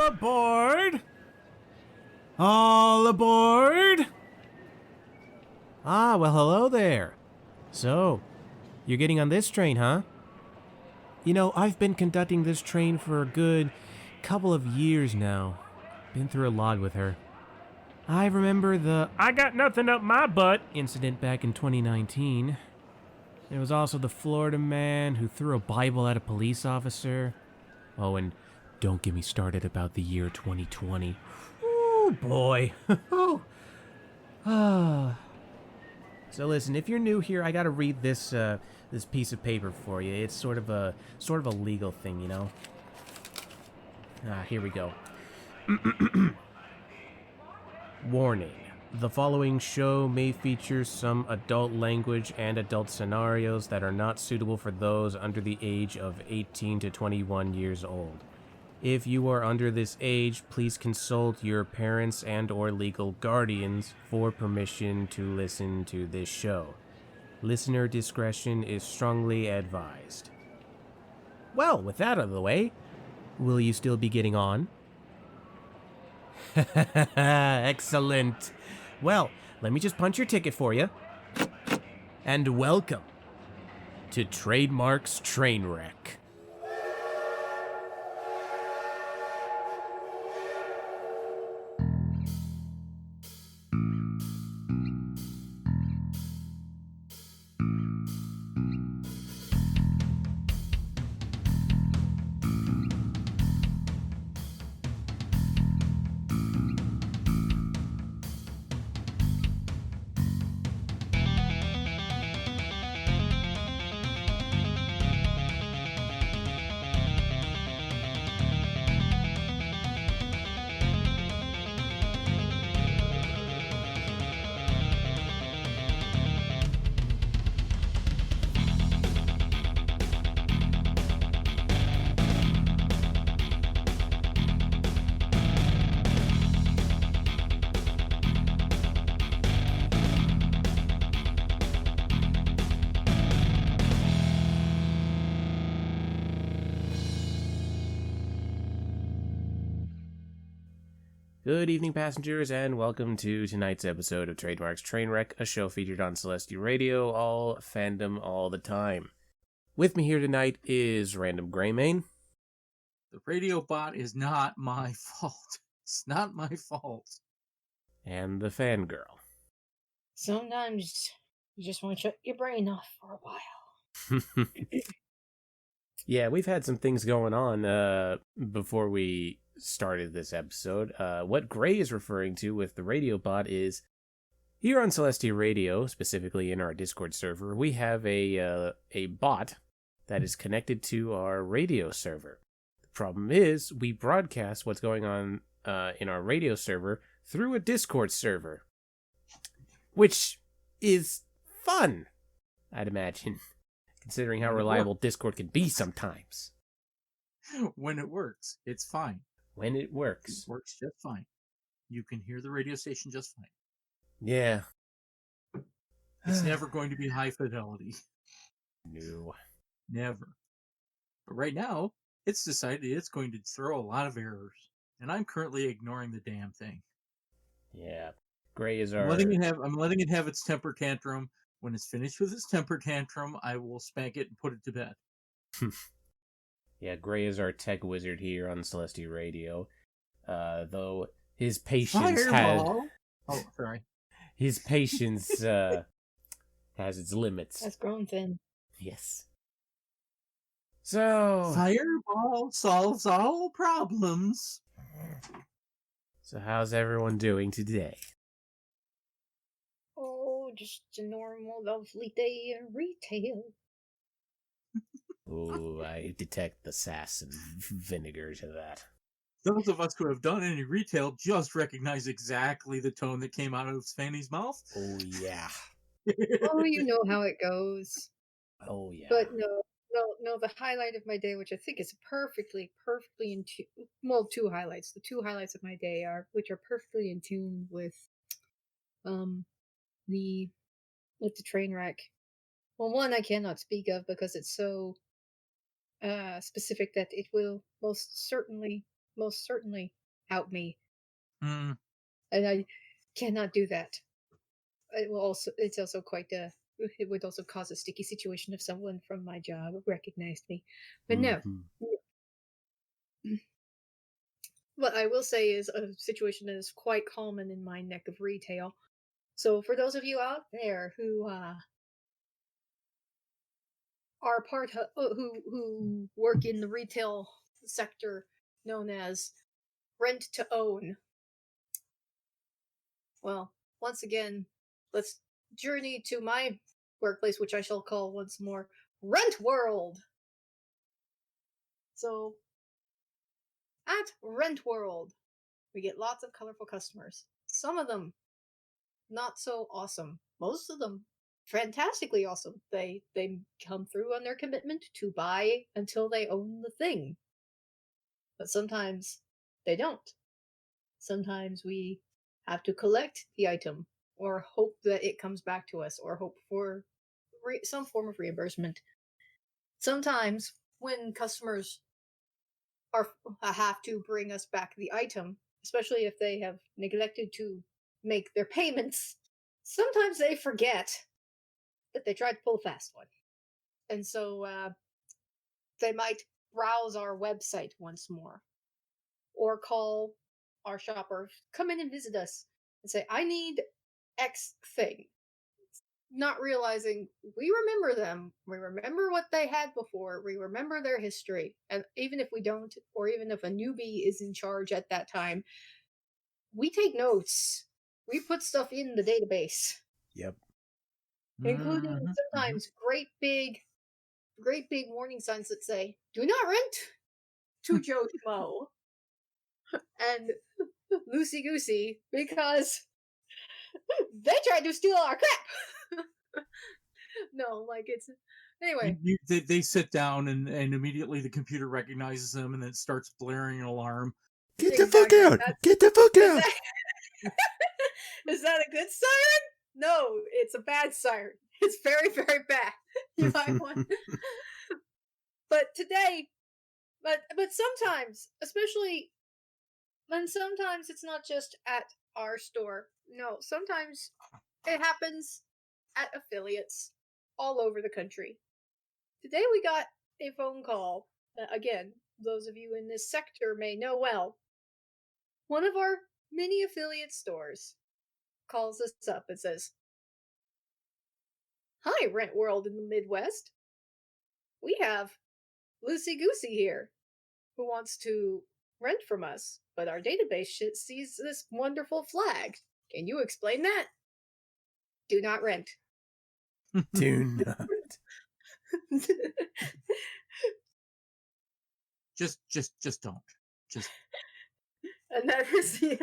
aboard! All aboard! Ah, well, hello there. So, you're getting on this train, huh? You know, I've been conducting this train for a good couple of years now. Been through a lot with her. I remember the "I got nothing up my butt" incident back in 2019. There was also the Florida man who threw a Bible at a police officer. Oh, and don't get me started about the year 2020. Oh, boy. Ah. So listen, if you're new here, I gotta read this piece of paper for you. It's sort of a legal thing, you know. Here we go. Warning. The following show may feature some adult language and adult scenarios that are not suitable for those under the age of 18 to 21 years old. If you are under this age, please consult your parents and or legal guardians for permission to listen to this show. Listener discretion is strongly advised. Well, with that out of the way, will you still be getting on? Excellent. Well, let me just punch your ticket for you. And welcome to Trademark's Trainwreck. Good evening, passengers, and welcome to tonight's episode of Trademark's Trainwreck, a show featured on Celestia Radio, all fandom all the time. With me here tonight is RandomGreymane. The radio bot is not my fault. It's not my fault. And TheFangirl. Sometimes you just want to shut your brain off for a while. Yeah, we've had some things going on before we started this episode. What Gray is referring to with the radio bot is here on Celestia Radio, specifically in our Discord server, we have a bot that is connected to our radio server. The problem is we broadcast what's going on in our radio server through a Discord server, which is fun, I'd imagine, considering how reliable Discord can be sometimes. When it works, it's fine. When it works. It works just fine. You can hear the radio station just fine. Yeah. It's never going to be high fidelity. No. Never. But right now, it's decided it's going to throw a lot of errors. And I'm currently ignoring the damn thing. Yeah. Gray is our... I'm letting it have its temper tantrum. When it's finished with its temper tantrum, I will spank it and put it to bed. Yeah, Gray is our tech wizard here on Celestia Radio. Though his patience His patience has its limits. That's grown thin. Yes. So... Fireball solves all problems. So how's everyone doing today? Oh, just a normal, lovely day in retail. Oh, I detect the sass and vinegar to that. Those of us who have done any retail just recognize exactly the tone that came out of Fanny's mouth. Oh, yeah. Oh, you know how it goes. Oh, yeah. But no, the highlight of my day, which I think is perfectly in tune. Well, two highlights. The two highlights of my day which are perfectly in tune with the train wreck. Well, one I cannot speak of because it's so specific that it will most certainly most certainly out me, Mm, and I cannot do that. It's also quite it would also cause a sticky situation if someone from my job recognized me. But no. Mhm. What I will say is a situation that is quite common in my neck of retail. So for those of you out there who are who work in the retail sector known as rent to own, well, once again, let's journey to my workplace, which I shall call once more Rent World. So at Rent World, we get lots of colorful customers. Some of them not so awesome. Most of them fantastically awesome. They come through on their commitment to buy until they own the thing. But sometimes they don't. Sometimes we have to collect the item or hope that it comes back to us or hope for some form of reimbursement. Sometimes when customers are have to bring us back the item, especially if they have neglected to make their payments, sometimes they forget that they tried to pull a fast one. And so they might browse our website once more or call our shop or come in and visit us and say, I need X thing. Not realizing we remember them, we remember what they had before, we remember their history. And even if we don't, or even if a newbie is in charge at that time, we take notes. We put stuff in the database, Yep. including mhm, mhm. sometimes great big warning signs that say, do not rent to Joe Schmo and Loosey Goosey because they tried to steal our crap. No, like it's anyway. They sit down and immediately the computer recognizes them and then starts blaring an alarm. Get the fuck Exactly. out! Get the fuck Is out! that is that a good siren? No, it's a bad siren. It's very, very bad. You might want. But today, but sometimes, especially, and sometimes it's not just at our store. No, sometimes it happens at affiliates all over the country. Today we got a phone call. Again, those of you in this sector may know well. One of our mini affiliate stores calls us up and says, Hi, Rent World in the Midwest. We have Loosey Goosey here who wants to rent from us, but our database sees this wonderful flag. Can you explain that? Do not rent. Do not. Just don't. Just And that is the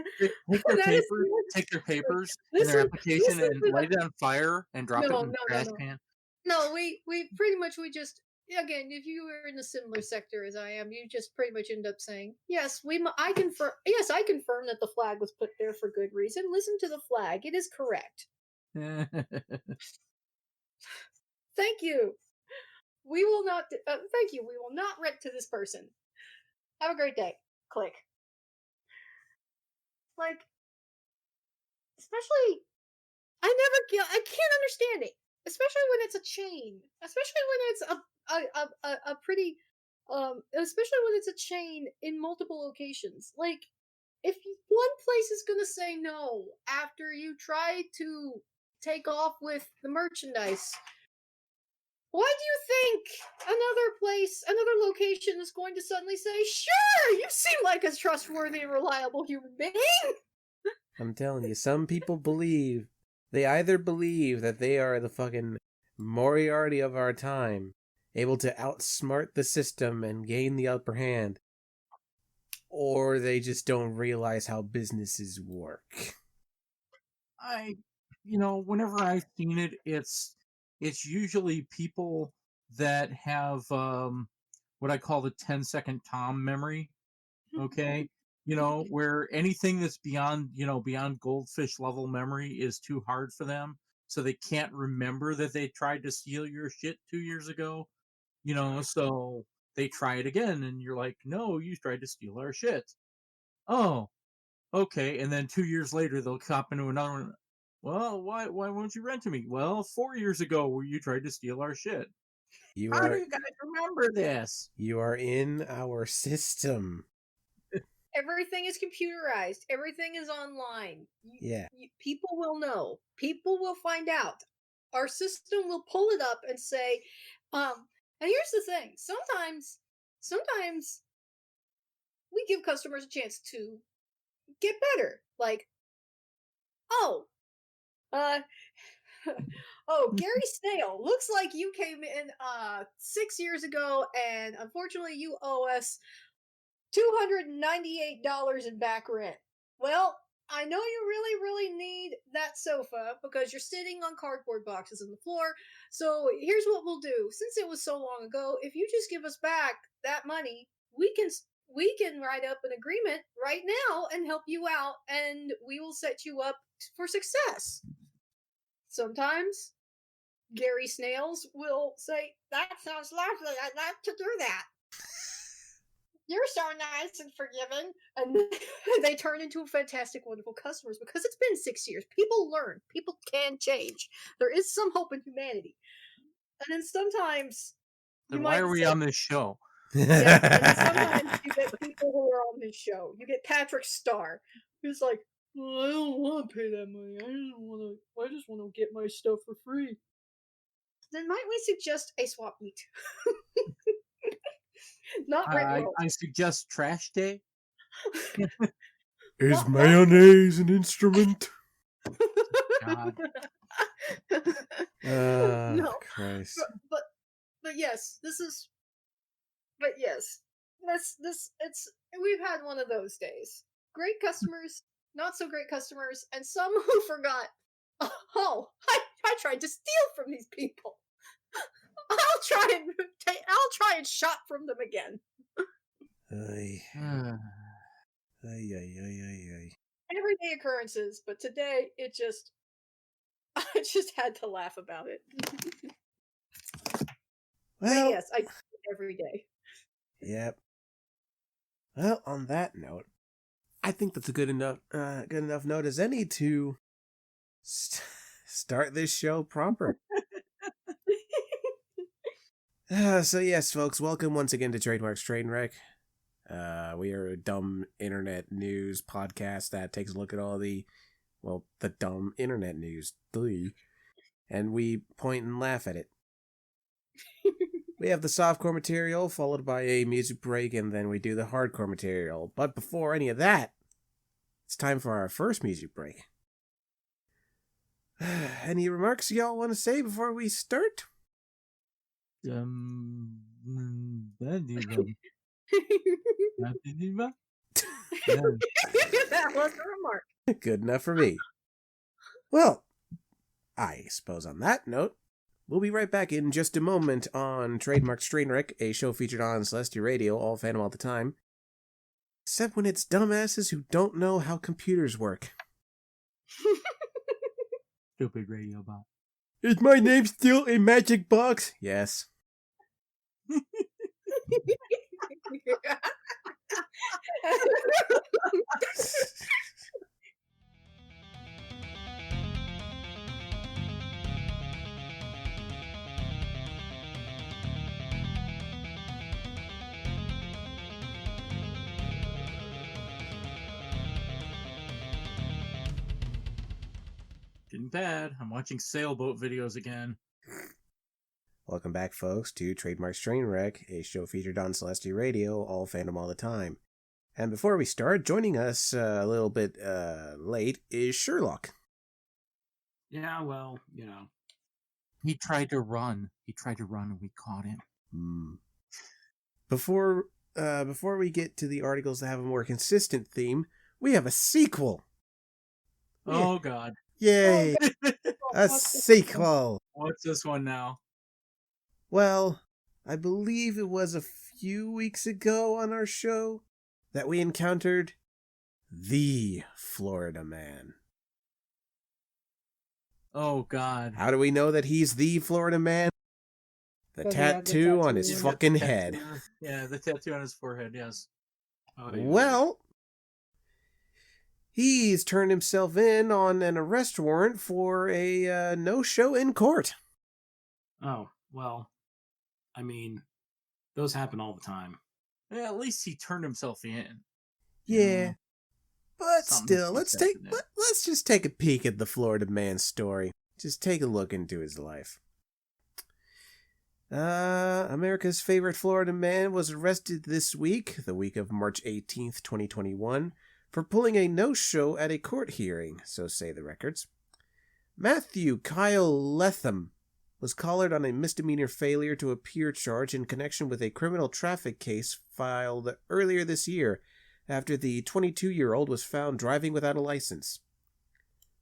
take their that is papers, take their papers and their listen application listen and to the light it on fire and drop it no in the no no trash no can. no we pretty much we just again if you were in a similar sector as I am you just pretty much end up saying yes I confirm that the flag was put there for good reason. Listen to the flag, it is correct. Thank you. We will not thank you, we will not rent to this person. Have a great day. Click. Like especially I can't understand it, especially when it's a chain, especially when it's a pretty, especially when it's a chain in multiple locations. Like, if one place is gonna say no after you try to take off with the merchandise, why do you think another location is going to suddenly say, "Sure, you seem like a trustworthy and reliable human being"? I'm telling you, some people believe. They either believe that they are the fucking Moriarty of our time, able to outsmart the system and gain the upper hand, or they just don't realize how businesses work. Whenever I've seen it, it's usually people that have what I call the 10-second Tom memory. Okay, where anything that's beyond goldfish level memory is too hard for them, so they can't remember that they tried to steal your shit 2 years ago. So they try it again, and you're like, no, you tried to steal our shit. Oh, okay. And then 2 years later, they'll cop into another one. Well, why won't you rent to me? Well, 4 years ago, you tried to steal our shit. You How do are you guys remember this? you are in our system. Everything is computerized. Everything is online. Yeah. People will know. People will find out. Our system will pull it up and say, and here's the thing. Sometimes we give customers a chance to get better. Like, oh, uh, oh, Gary Snail, looks like you came in 6 years ago, and unfortunately you owe us $298 in back rent. Well, I know you really need that sofa because you're sitting on cardboard boxes on the floor. So here's what we'll do. Since it was so long ago, if you just give us back that money, we can write up an agreement right now and help you out, and we will set you up for success. Sometimes Gary Snails will say, "That sounds lovely. I'd like to do that." You're so nice and forgiving. And they turn into fantastic, wonderful customers because it's been 6 years. People learn. People can change. There is some hope in humanity. And then sometimes Then why are we on this show? Yeah, and then sometimes you get people who are on this show. You get Patrick Starr, who's like, well, I don't want to pay that money. I just want to get my stuff for free. Then might we suggest a swap meet? Not Rent World. I suggest Trash Day. Is mayonnaise an instrument? God. No. Christ. But yes, this is. But yes, we've had one of those days. Great customers, not so great customers, and some who forgot. Oh, I tried to steal from these people. I'll try and shop from them again. Ay. Ay. Everyday occurrences, but today I just had to laugh about it. Well, yes, I do it every day. Yep. Well, on that note, I think that's a good enough note as any to start this show proper. So yes, folks, welcome once again to Trademark's Trainwreck. We are a dumb internet news podcast that takes a look at all the dumb internet news, and we point and laugh at it. We have the softcore material, followed by a music break, and then we do the hardcore material. But before any of that, it's time for our first music break. Any remarks y'all want to say before we start? That was a remark. Good enough for me. Well, I suppose on that note, we'll be right back in just a moment on Trademark's Trainwreck, a show featured on Celestia Radio, all fandom all the time. Except when it's dumbasses who don't know how computers work. Stupid radio bot. Is my name still a magic box? Yes. Getting bad. I'm watching sailboat videos again. Welcome back, folks, to Trademark's Trainwreck, a show featured on Celestia Radio, all fandom all the time. And before we start, joining us a little bit late is Sherlock. Yeah, well, he tried to run. And we caught him. Before we get to the articles that have a more consistent theme, we have a sequel. Oh, God. Yay! A sequel! What's this one now? Well, I believe it was a few weeks ago on our show that we encountered the Florida Man. Oh, God. How do we know that he's the Florida Man? The tattoo on his fucking head. Yeah, the tattoo on his forehead, yes. Oh, well, He's turned himself in on an arrest warrant for a no-show in court. Oh, well, I mean, those happen all the time. Yeah, at least he turned himself in. Yeah, but Something still, to be let's said for that. let's just take a peek at the Florida man's story. Just take a look into his life. America's favorite Florida man was arrested this week, the week of March 18th, 2021, for pulling a no-show at a court hearing, so say the records. Matthew Kyle Letham was collared on a misdemeanor failure to appear charge in connection with a criminal traffic case filed earlier this year after the 22-year-old was found driving without a license.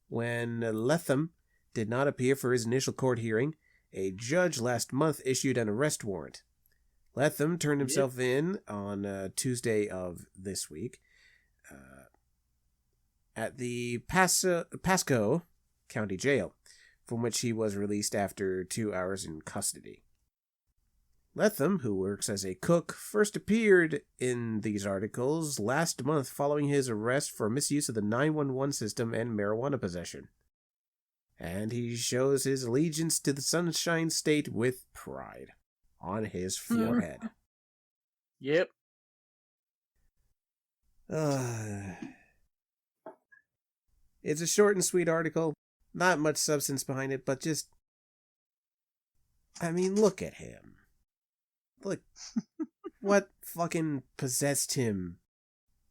When Letham did not appear for his initial court hearing, a judge last month issued an arrest warrant. Letham turned himself in on Tuesday of this week at the Pasco County Jail, from which he was released after 2 hours in custody. Letham, who works as a cook, first appeared in these articles last month following his arrest for misuse of the 911 system and marijuana possession. And he shows his allegiance to the Sunshine State with pride on his forehead. Yep. It's a short and sweet article. Not much substance behind it, but just... I mean, look at him. Look, what fucking possessed him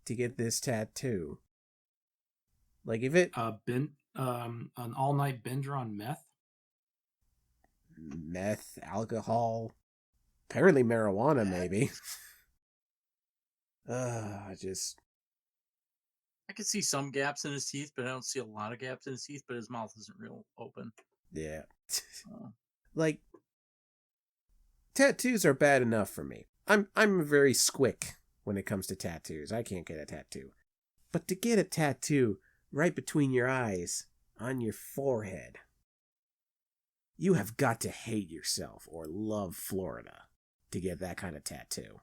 to get this tattoo? Like, if it... An all-night bender on meth? Meth, alcohol, apparently marijuana, maybe. Just... I can see some gaps in his teeth, but I don't see a lot of gaps in his teeth, but his mouth isn't real open. Yeah. Like, tattoos are bad enough for me. I'm very squick when it comes to tattoos. I can't get a tattoo. But to get a tattoo right between your eyes, on your forehead, you have got to hate yourself or love Florida to get that kind of tattoo.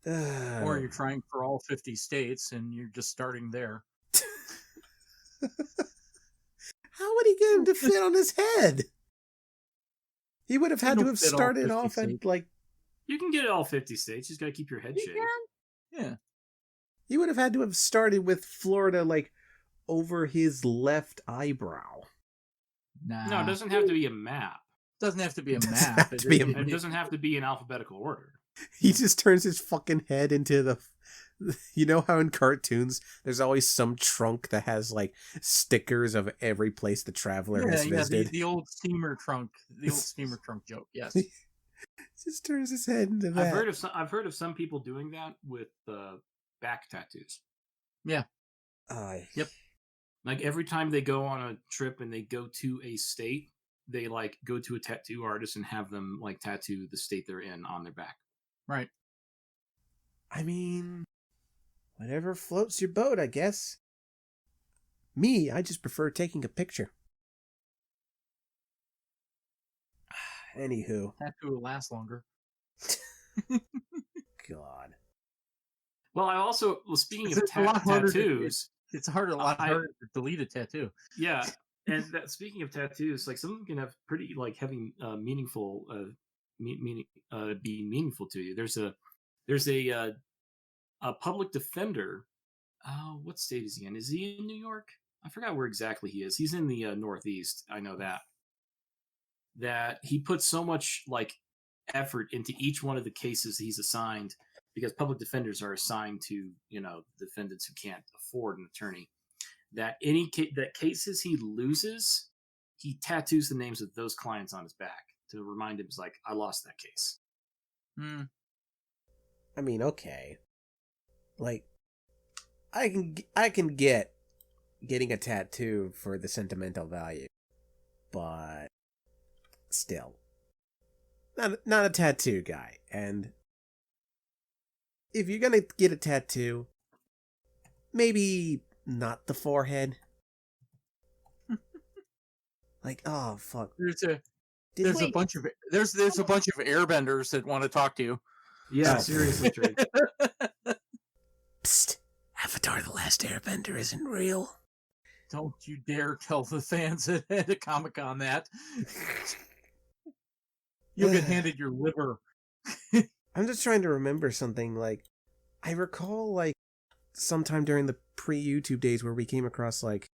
Or you're trying for all 50 states and you're just starting there. How would he get him to fit on his head? He would have had to have started off at, like... You can get it all 50 states. You just got to keep your head shaved. Yeah. He would have had to have started with Florida, like, over his left eyebrow. Nah. No, it doesn't have to be a map. Doesn't have to be a Doesn't map. have to be a It doesn't have to be in alphabetical order. He just turns his fucking head into the... You know how in cartoons, there's always some trunk that has, like, stickers of every place the traveler has visited? The old steamer trunk. The old steamer trunk joke, yes. Just turns his head into that. I've heard of some people doing that with back tattoos. Yeah. Yep. Like every time they go on a trip and they go to a state, they like go to a tattoo artist and have them like tattoo the state they're in on their back. Right. I mean, whatever floats your boat, I guess. Me, I just prefer taking a picture. Anywho. Tattoo will last longer. God. Well, I also, speaking of tattoos... It's a lot harder to delete a tattoo. Yeah, and speaking of tattoos, like some of them can have pretty like heavy, meaningful, be meaningful to you. There's a public defender. What state is he in? Is he in New York? I forgot where exactly he is. He's in the Northeast. I know that. That he puts so much like effort into each one of the cases he's assigned. Because public defenders are assigned to, defendants who can't afford an attorney, that cases he loses, he tattoos the names of those clients on his back to remind him, like, I lost that case. I mean, okay. Like, I can get getting a tattoo for the sentimental value, but still, not a tattoo guy, and... If you're gonna get a tattoo, maybe not the forehead. Like, oh fuck. There's a bunch of airbenders that want to talk to you. Yeah, seriously, Trey. Psst, have Avatar The Last Airbender isn't real. Don't you dare tell the fans at a Comic-Con that. You'll get handed your liver. I'm just trying to remember something, like, I recall, like, sometime during the pre-YouTube days where we came across, like,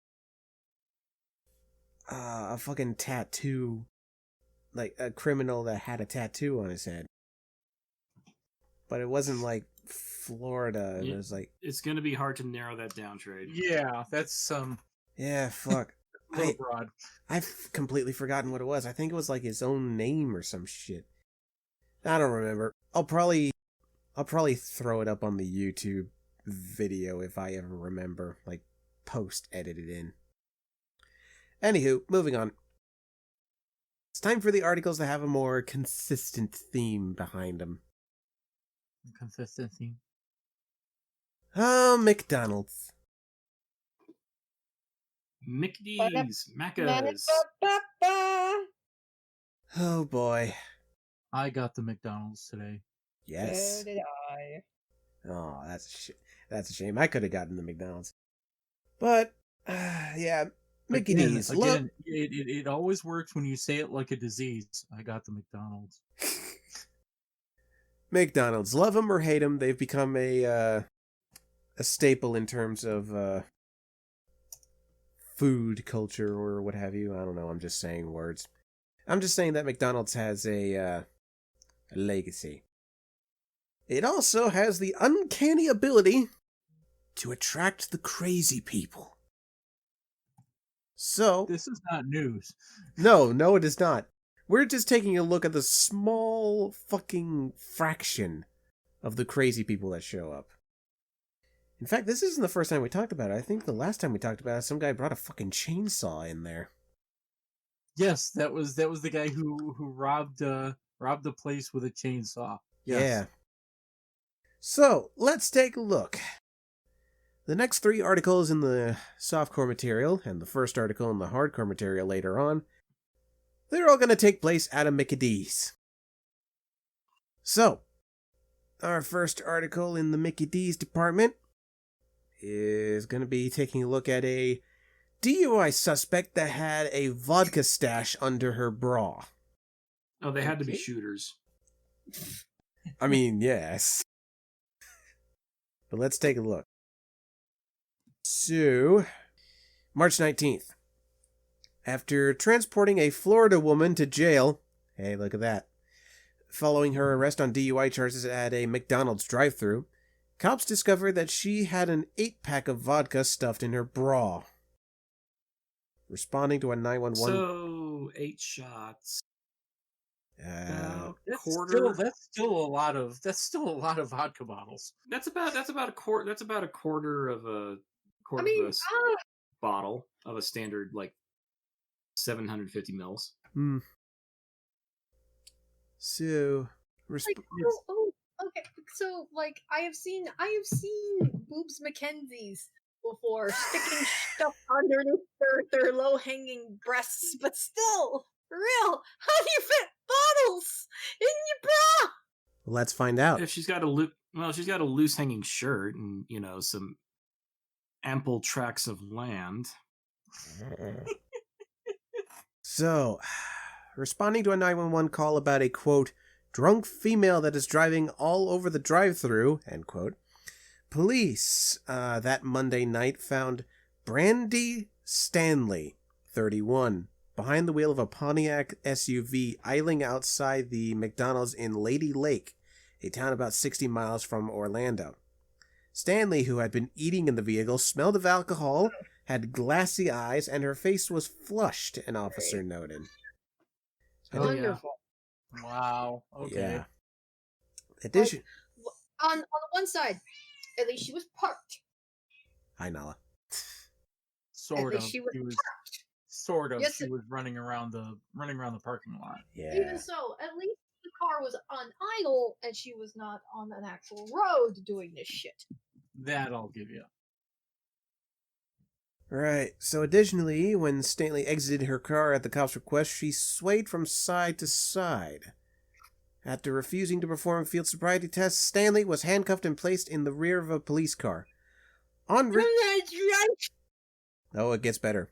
a fucking tattoo, like, a criminal that had a tattoo on his head. But it wasn't, like, Florida. It was, like... It's going to be hard to narrow that down, Trade. Yeah, that's, Yeah, fuck. a little broad. I've completely forgotten what it was. I think it was, like, his own name or some shit. I don't remember. I'll probably throw it up on the YouTube video if I ever remember, like, post-edit it in. Anywho, moving on. It's time for the articles to have a more consistent theme behind them. Consistency. Oh, McDonald's. Mickey's, Macca's. Oh boy. I got the McDonald's today. Yes. So did I. Oh, that's a shame. I could have gotten the McDonald's. But, yeah, Mickey D's. Again, it always works when you say it like a disease. I got the McDonald's. McDonald's. Love them or hate them, they've become a staple in terms of food culture or what have you. I don't know, I'm just saying words. I'm just saying that McDonald's has a legacy. It also has the uncanny ability to attract the crazy people. So... This is not news. No, it is not. We're just taking a look at the small fucking fraction of the crazy people that show up. In fact, this isn't the first time we talked about it. I think the last time we talked about it, some guy brought a fucking chainsaw in there. Yes, that was the guy who robbed the place with a chainsaw. Yes. Yeah. So, let's take a look. The next 3 articles in the softcore material, and the first article in the hardcore material later on, they're all going to take place at a Mickey D's. So, our first article in the Mickey D's department is going to be taking a look at a DUI suspect that had a vodka stash under her bra. Oh, they had to be shooters. I mean, yes. But let's take a look. So, March 19th. After transporting a Florida woman to jail, hey, look at that, following her arrest on DUI charges at a McDonald's drive-thru, cops discovered that she had an 8-pack of vodka stuffed in her bra. Responding to a 911... So, 8 shots. That's Quarter. still a lot of vodka bottles. That's about a quarter. That's about a quarter of a bottle of a standard, like, 750 mils. So, okay. So, like, I have seen Boobs Mackenzie's before sticking stuff under their low hanging breasts, but still, for real, how do you fit bottles in your bra? let's find out. If she's got a loose hanging shirt and, some ample tracts of land. So, responding to a 911 call about a, quote, drunk female that is driving all over the drive-thru, end quote, police that Monday night found Brandy Stanley, 31, behind the wheel of a Pontiac SUV idling outside the McDonald's in Lady Lake, a town about 60 miles from Orlando. Stanley, who had been eating in the vehicle, smelled of alcohol, had glassy eyes, and her face was flushed, an officer noted. Oh, yeah. Wonderful. Wow. Okay. Yeah. Addition. On the one side, at least she was parked. Hi, Nala. Sort At of. least she was parked. Sort of. Yes, she was running around the parking lot. Yeah. Even so, at least the car was on idle and she was not on an actual road doing this shit. That I'll give you. Right. So additionally, when Stanley exited her car at the cop's request, she swayed from side to side. After refusing to perform field sobriety tests, Stanley was handcuffed and placed in the rear of a police car. En route. I'm not drunk. Oh, it gets better.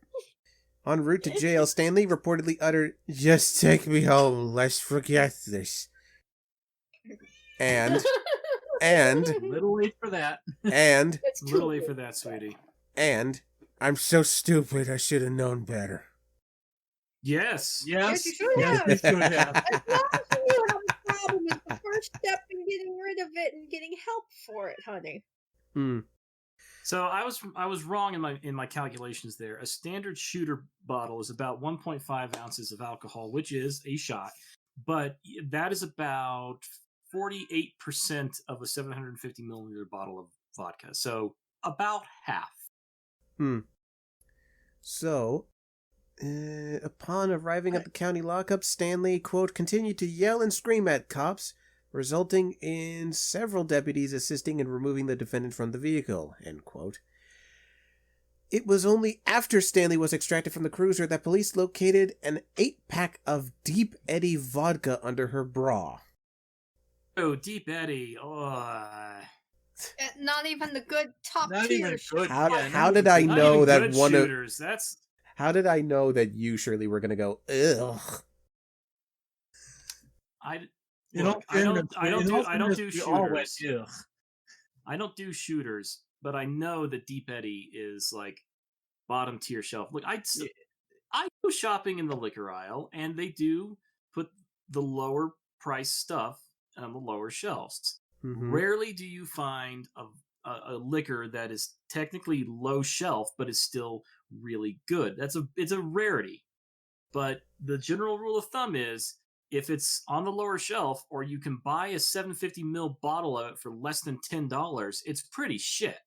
En route to jail, Stanley reportedly uttered, "Just take me home, let's forget this." And, Little late for that. and, It's A little too late for late. that, sweetie. and, I'm so stupid, I should have known better. Yes. Yes, you should yes, have. you should have. Acknowledging you have a problem is the first step in getting rid of it and getting help for it, honey. So I was wrong in my calculations there. A standard shooter bottle is about 1.5 ounces of alcohol, which is a shot, but that is about 48% of a 750 milliliter bottle of vodka. So about half. So, upon arriving at the county lockup, Stanley, quote, continued to yell and scream at cops, resulting in several deputies assisting in removing the defendant from the vehicle, end quote. It was only after Stanley was extracted from the cruiser that police located an 8-pack of Deep Eddy vodka under her bra. Oh, Deep Eddy. Oh. Not even the good top Not tier. even good. How, Yeah, how not did even I good. Not know even that good one of... shooters. That's How did I know that you, Shirley, were going to go, ugh? In all Look, I don't fairness, do we all went, shooters. "Ugh." I don't do shooters, but I know that Deep Eddy is like bottom tier shelf. Look, I go shopping in the liquor aisle, and they do put the lower price stuff on the lower shelves. Mm-hmm. Rarely do you find a liquor that is technically low shelf but is still really good. It's a rarity. But the general rule of thumb is if it's on the lower shelf or you can buy a 750 ml bottle of it for less than $10, it's pretty shit.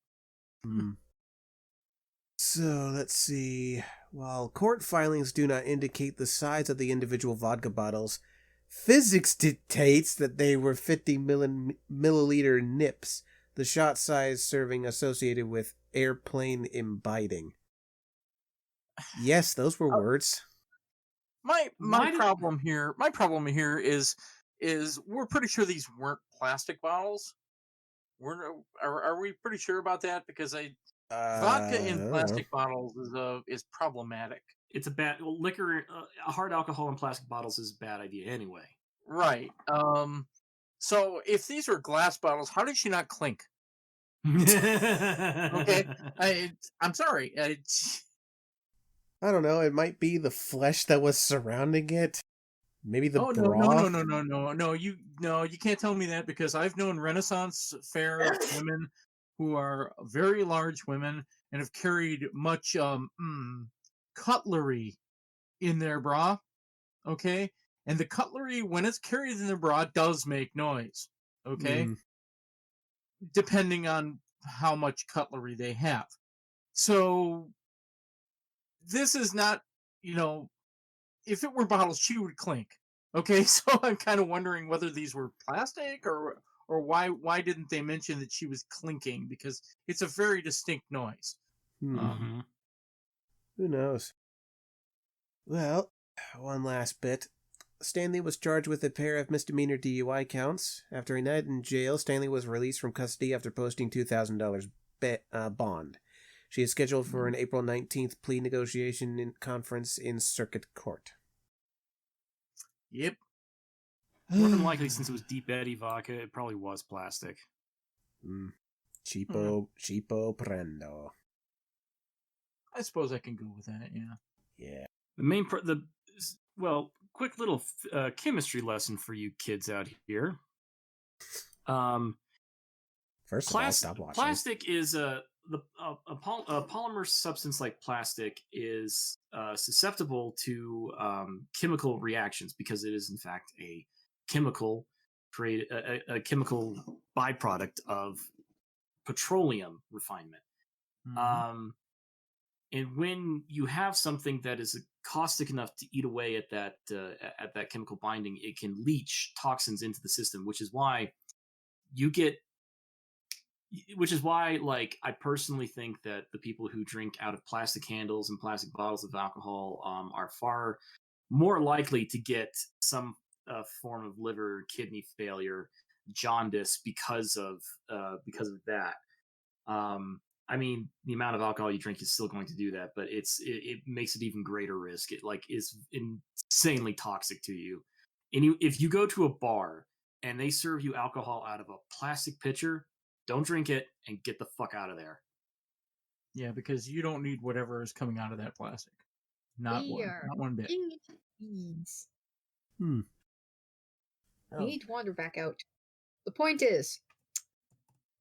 So, let's see. While court filings do not indicate the size of the individual vodka bottles, physics dictates that they were 50 milliliter nips, the shot size serving associated with airplane imbibing. Yes, those were words. My Why did- problem here is we're pretty sure these weren't plastic bottles. Are we pretty sure about that? Because vodka I in don't plastic bottles is problematic. It's a bad liquor. Hard alcohol in plastic bottles is a bad idea anyway. Right. So if these were glass bottles, how did she not clink? Okay. I'm sorry. I don't know, it might be the flesh that was surrounding it. Maybe the broth. No. You can't tell me that because I've known Renaissance fair women who are very large women and have carried much cutlery in their bra. Okay, and the cutlery when it's carried in their bra does make noise. Okay, depending on how much cutlery they have. So this is not, if it were bottles, she would clink. Okay, so I'm kind of wondering whether these were plastic or why didn't they mention that she was clinking, because it's a very distinct noise. Mm-hmm. Who knows? Well, one last bit. Stanley was charged with a pair of misdemeanor DUI counts. After a night in jail, Stanley was released from custody after posting $2,000 bond. She is scheduled for an April 19th plea negotiation conference in Circuit Court. Yep. More than likely, since it was Deep Eddy vodka, it probably was plastic. Cheapo prendo. I suppose I can go with that. Yeah. Yeah. Quick little chemistry lesson for you kids out here. First of all, stop watching. Plastic is a polymer substance like plastic is susceptible to chemical reactions because it is in fact a chemical chemical byproduct of petroleum refinement. Mm-hmm. And when you have something that is caustic enough to eat away at that chemical binding, it can leach toxins into the system, which is why like I personally think that the people who drink out of plastic handles and plastic bottles of alcohol are far more likely to get some form of liver, kidney failure, jaundice because of that. I mean, the amount of alcohol you drink is still going to do that, but it makes it even greater risk. It like is insanely toxic to you. And if you go to a bar and they serve you alcohol out of a plastic pitcher, don't drink it and get the fuck out of there. Yeah, because you don't need whatever is coming out of that plastic. Not one bit. Weeds. Oh. We need to wander back out. The point is,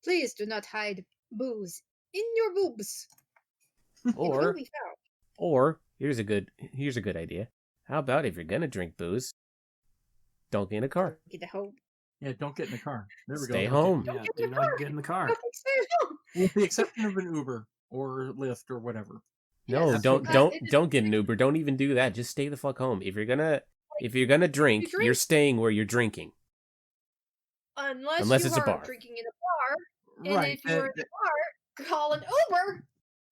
please do not hide booze in your boobs. It will Or be found. or here's a good idea. How about if you're gonna drink booze, don't get in a car. Get a home. Yeah, don't get in the car. There we go. Stay home. Yeah, get do in the not car. get in the car. Fucking stay home. With the exception of an Uber or Lyft or whatever. No, Yes, don't because don't it is- don't get an Uber. Don't even do that. Just stay the fuck home. If you're gonna drink, drink- you're staying where you're drinking. Unless Unless it's you a are bar. drinking in a bar, and Right. if you're in a bar, call an Uber,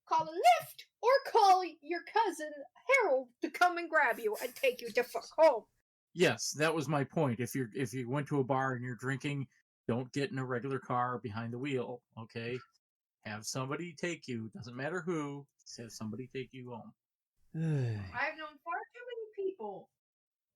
call a Lyft, or call your cousin Harold to come and grab you and take you to fuck home. Yes, that was my point. If you went to a bar and you're drinking, don't get in a regular car behind the wheel. Okay, have somebody take you. Doesn't matter who. Just have somebody take you home. I've known far too many people,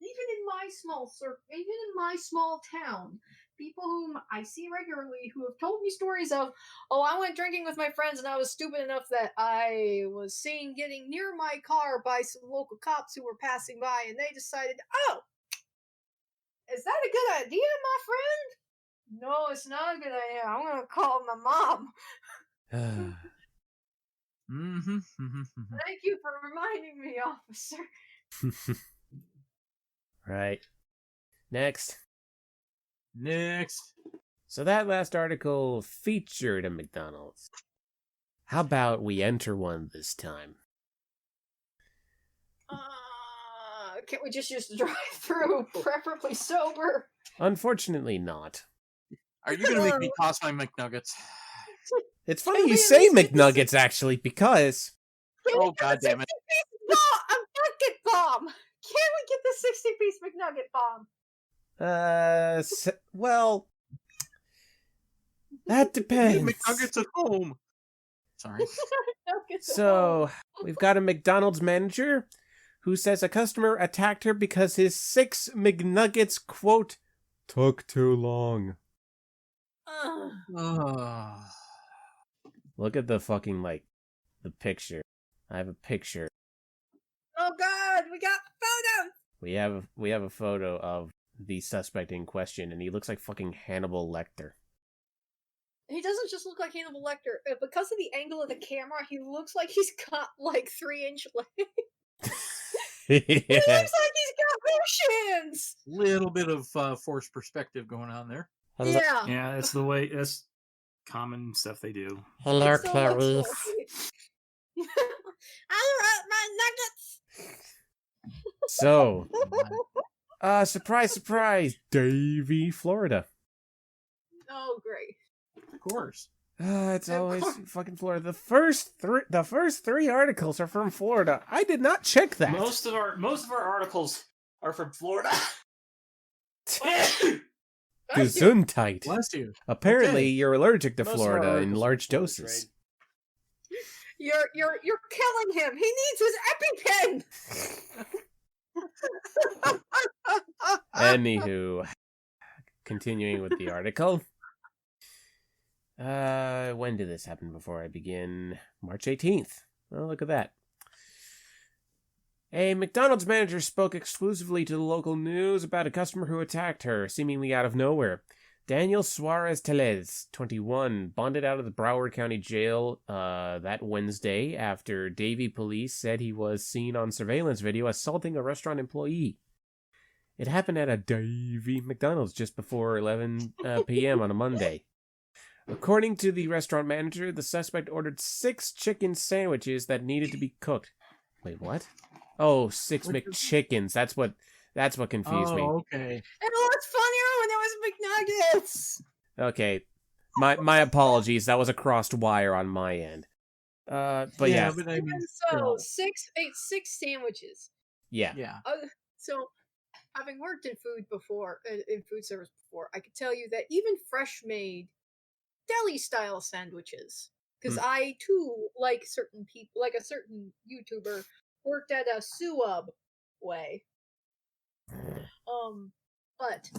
even in my small town, people whom I see regularly who have told me stories of, oh, I went drinking with my friends and I was stupid enough that I was seen getting near my car by some local cops who were passing by, and they decided, oh, is that a good idea, my friend? No, it's not a good idea. I'm going to call my mom. Thank you for reminding me, officer. Right. Next. So that last article featured a McDonald's. How about we enter one this time? Can't we just use the drive-through, preferably sober? Unfortunately not. Are you gonna make me toss my McNuggets? It's Can funny we you at say least get the McNuggets, actually, because... Oh, God damn it. A nugget bomb! Can we get the 60-piece McNugget bomb? Well... That depends. McNuggets at home. Sorry. Nuggets at So, home. we've got a McDonald's manager who says a customer attacked her because his 6 McNuggets, quote, took too long. Look at the fucking, the picture. I have a picture. Oh God, we got photos! We have a photo of the suspect in question, and he looks like fucking Hannibal Lecter. He doesn't just look like Hannibal Lecter. Because of the angle of the camera, he looks like he's got, 3-inch legs. Yeah. He looks like he's got shins! Little bit of forced perspective going on there. Yeah. Yeah, that's common stuff they do. Hello, It still looks Clarice. like- I want my nuggets! So, surprise, surprise, Davie, Florida. Oh, great. Of course. It's Of always course. fucking Florida. The first 3 articles are from Florida. I did not check that. Most of our articles are from Florida. Gesundheit. Bless you. Apparently, Okay. you're allergic to Most of our Florida in articles are large from Florida, doses. You're killing him. He needs his EpiPen. Anywho, continuing with the article. When did this happen before I begin? March 18th. Oh, look at that. A McDonald's manager spoke exclusively to the local news about a customer who attacked her, seemingly out of nowhere. Daniel Suarez Telez, 21, bonded out of the Broward County Jail that Wednesday after Davie police said he was seen on surveillance video assaulting a restaurant employee. It happened at a Davie McDonald's just before 11 p.m. on a Monday. According to the restaurant manager, the suspect ordered 6 chicken sandwiches that needed to be cooked. Wait, what? Oh, 6 McChickens. That's what confused me. Okay. It looks funnier when there was McNuggets. Okay. My apologies. That was a crossed wire on my end. But yeah. But I mean, So still. 6 sandwiches. Yeah. Yeah. So, having worked in food before, in food service before, I could tell you that even fresh made deli style sandwiches Because I too, like certain people, like a certain YouTuber, worked at a Suub way. But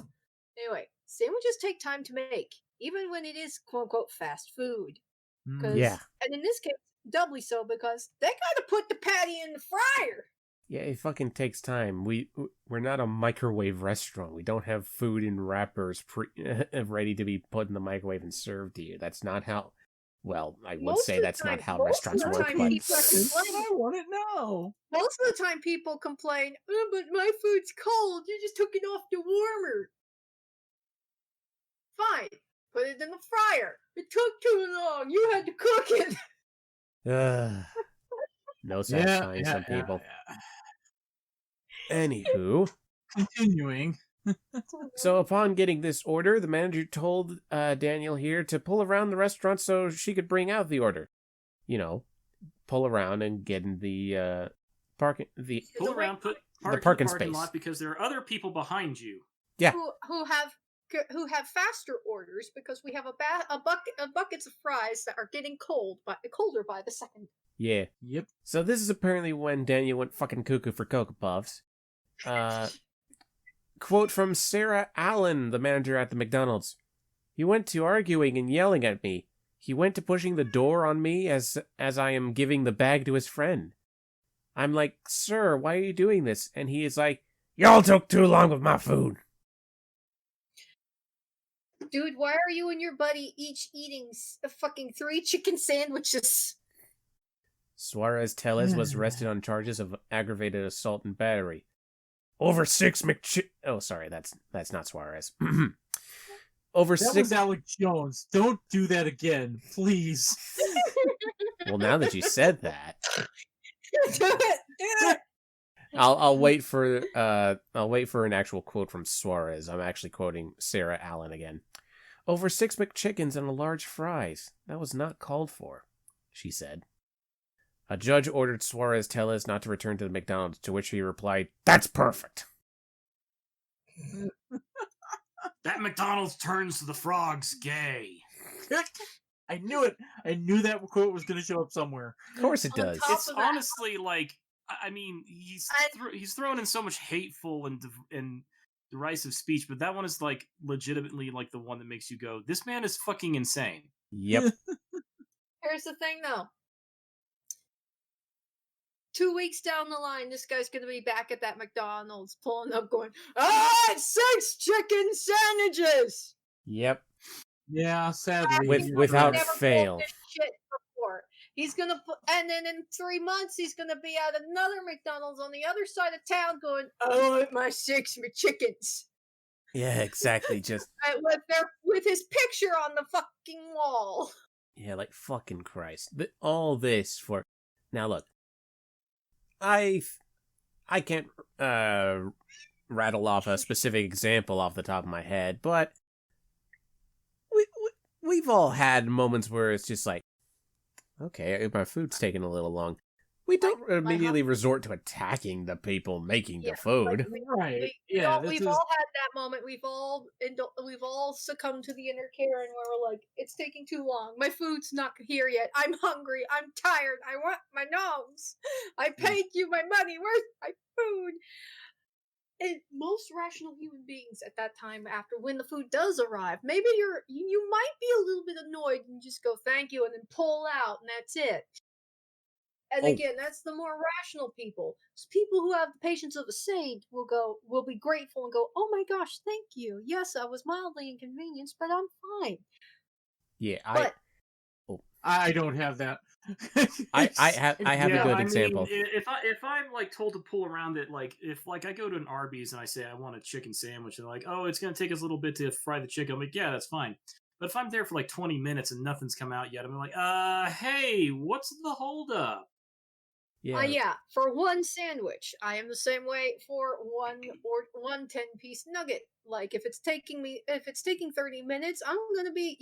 anyway, sandwiches take time to make, even when it is quote unquote fast food. Yeah. And in this case, doubly so because they gotta put the patty in the fryer. Yeah, it fucking takes time. We're not a microwave restaurant. We don't have food in wrappers ready to be put in the microwave and served to you. That's not how. Well, I would say that's not how restaurants work. But I want it now. Most of the time, people complain, oh, "But my food's cold. You just took it off the warmer." Fine, put it in the fryer. It took too long. You had to cook it. No satisfying some people. Anywho, continuing. So upon getting this order, the manager told Daniel here to pull around the restaurant so she could bring out the order. You know, pull around and get in the parking the parking space lot because there are other people behind you. Yeah, who have faster orders because we have buckets of fries that are getting colder by the second. Yeah. Yep. So this is apparently when Daniel went fucking cuckoo for Cocoa Puffs. Quote from Sarah Allen, the manager at the McDonald's. He went to arguing and yelling at me. He went to pushing the door on me as I am giving the bag to his friend. I'm like, sir, why are you doing this? And he is like, y'all took too long with my food. Dude, why are you and your buddy each eating fucking 3 chicken sandwiches? Suarez Tellez was arrested on charges of aggravated assault and battery. Over 6 Oh, sorry, that's not Suarez. Over that 6. Was Alex Jones. Don't do that again, please. Well, now that you said that, do it. I'll wait for an actual quote from Suarez. I'm actually quoting Sarah Allen again. Over 6 McChickens and a large fries. That was not called for, she said. A judge ordered Suarez Tellez not to return to the McDonald's, to which he replied, "That's perfect." That McDonald's turns the frogs gay. I knew it. I knew that quote was going to show up somewhere. Of course it does. It's honestly like, I mean, he's throwing in so much hateful and derisive speech, but that one is like legitimately like the one that makes you go, "This man is fucking insane." Yep. Here's the thing, though. 2 weeks down the line, this guy's going to be back at that McDonald's, pulling up, going, "Ah, 6 chicken sandwiches." Yep. Yeah, sadly. Without fail. Shit before. He's going to put, and then in 3 months, he's going to be at another McDonald's on the other side of town, going, "I want my 6 McChickens." Yeah, exactly. Just with his picture on the fucking wall. Yeah, like fucking Christ. All this for now. Look. I can't rattle off a specific example off the top of my head, but we've all had moments where it's just like, okay, my food's taking a little long. We don't immediately resort to attacking the people making the food. Right. We've all had that moment. We've all succumbed to the inner Karen where we're like, "It's taking too long. My food's not here yet. I'm hungry. I'm tired. I want my nogs. I paid you my money. Where's my food?" And most rational human beings at that time, after when the food does arrive, maybe you might be a little bit annoyed and just go, "Thank you," and then pull out, and that's it. And again, that's the more rational people. People who have the patience of a saint will be grateful and go, "Oh my gosh, thank you. Yes, I was mildly inconvenienced, but I'm fine." Yeah, I don't have that. I have a good example. Mean, if I'm like told to pull around it, like if like I go to an Arby's and I say I want a chicken sandwich, and they're like, "Oh, it's gonna take us a little bit to fry the chicken," I'm like, "Yeah, that's fine." But if I'm there for like 20 minutes and nothing's come out yet, I'm like, hey, what's the holdup?" Yeah, for one sandwich. I am the same way for one 10-piece nugget. Like if it's taking 30 minutes, I'm gonna be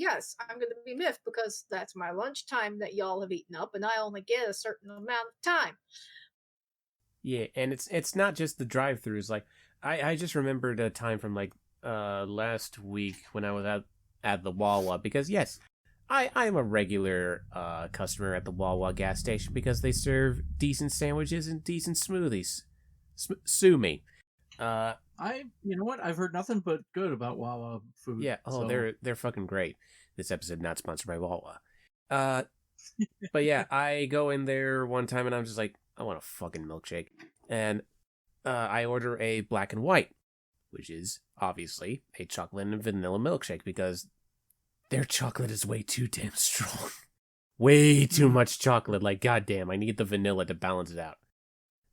miffed because that's my lunchtime that y'all have eaten up, and I only get a certain amount of time. Yeah, and it's not just the drive-throughs. Like I just remembered a time from like last week when I was at the Wawa, because yes, I'm a regular customer at the Wawa gas station because they serve decent sandwiches and decent smoothies. Sue me. You know what? I've heard nothing but good about Wawa food. Yeah. Oh, so. they're fucking great. This episode not sponsored by Wawa. But yeah, I go in there one time and I'm just like, I want a fucking milkshake, and I order a black and white, which is obviously a chocolate and vanilla milkshake because their chocolate is way too damn strong. Way too much chocolate. Like, goddamn, I need the vanilla to balance it out.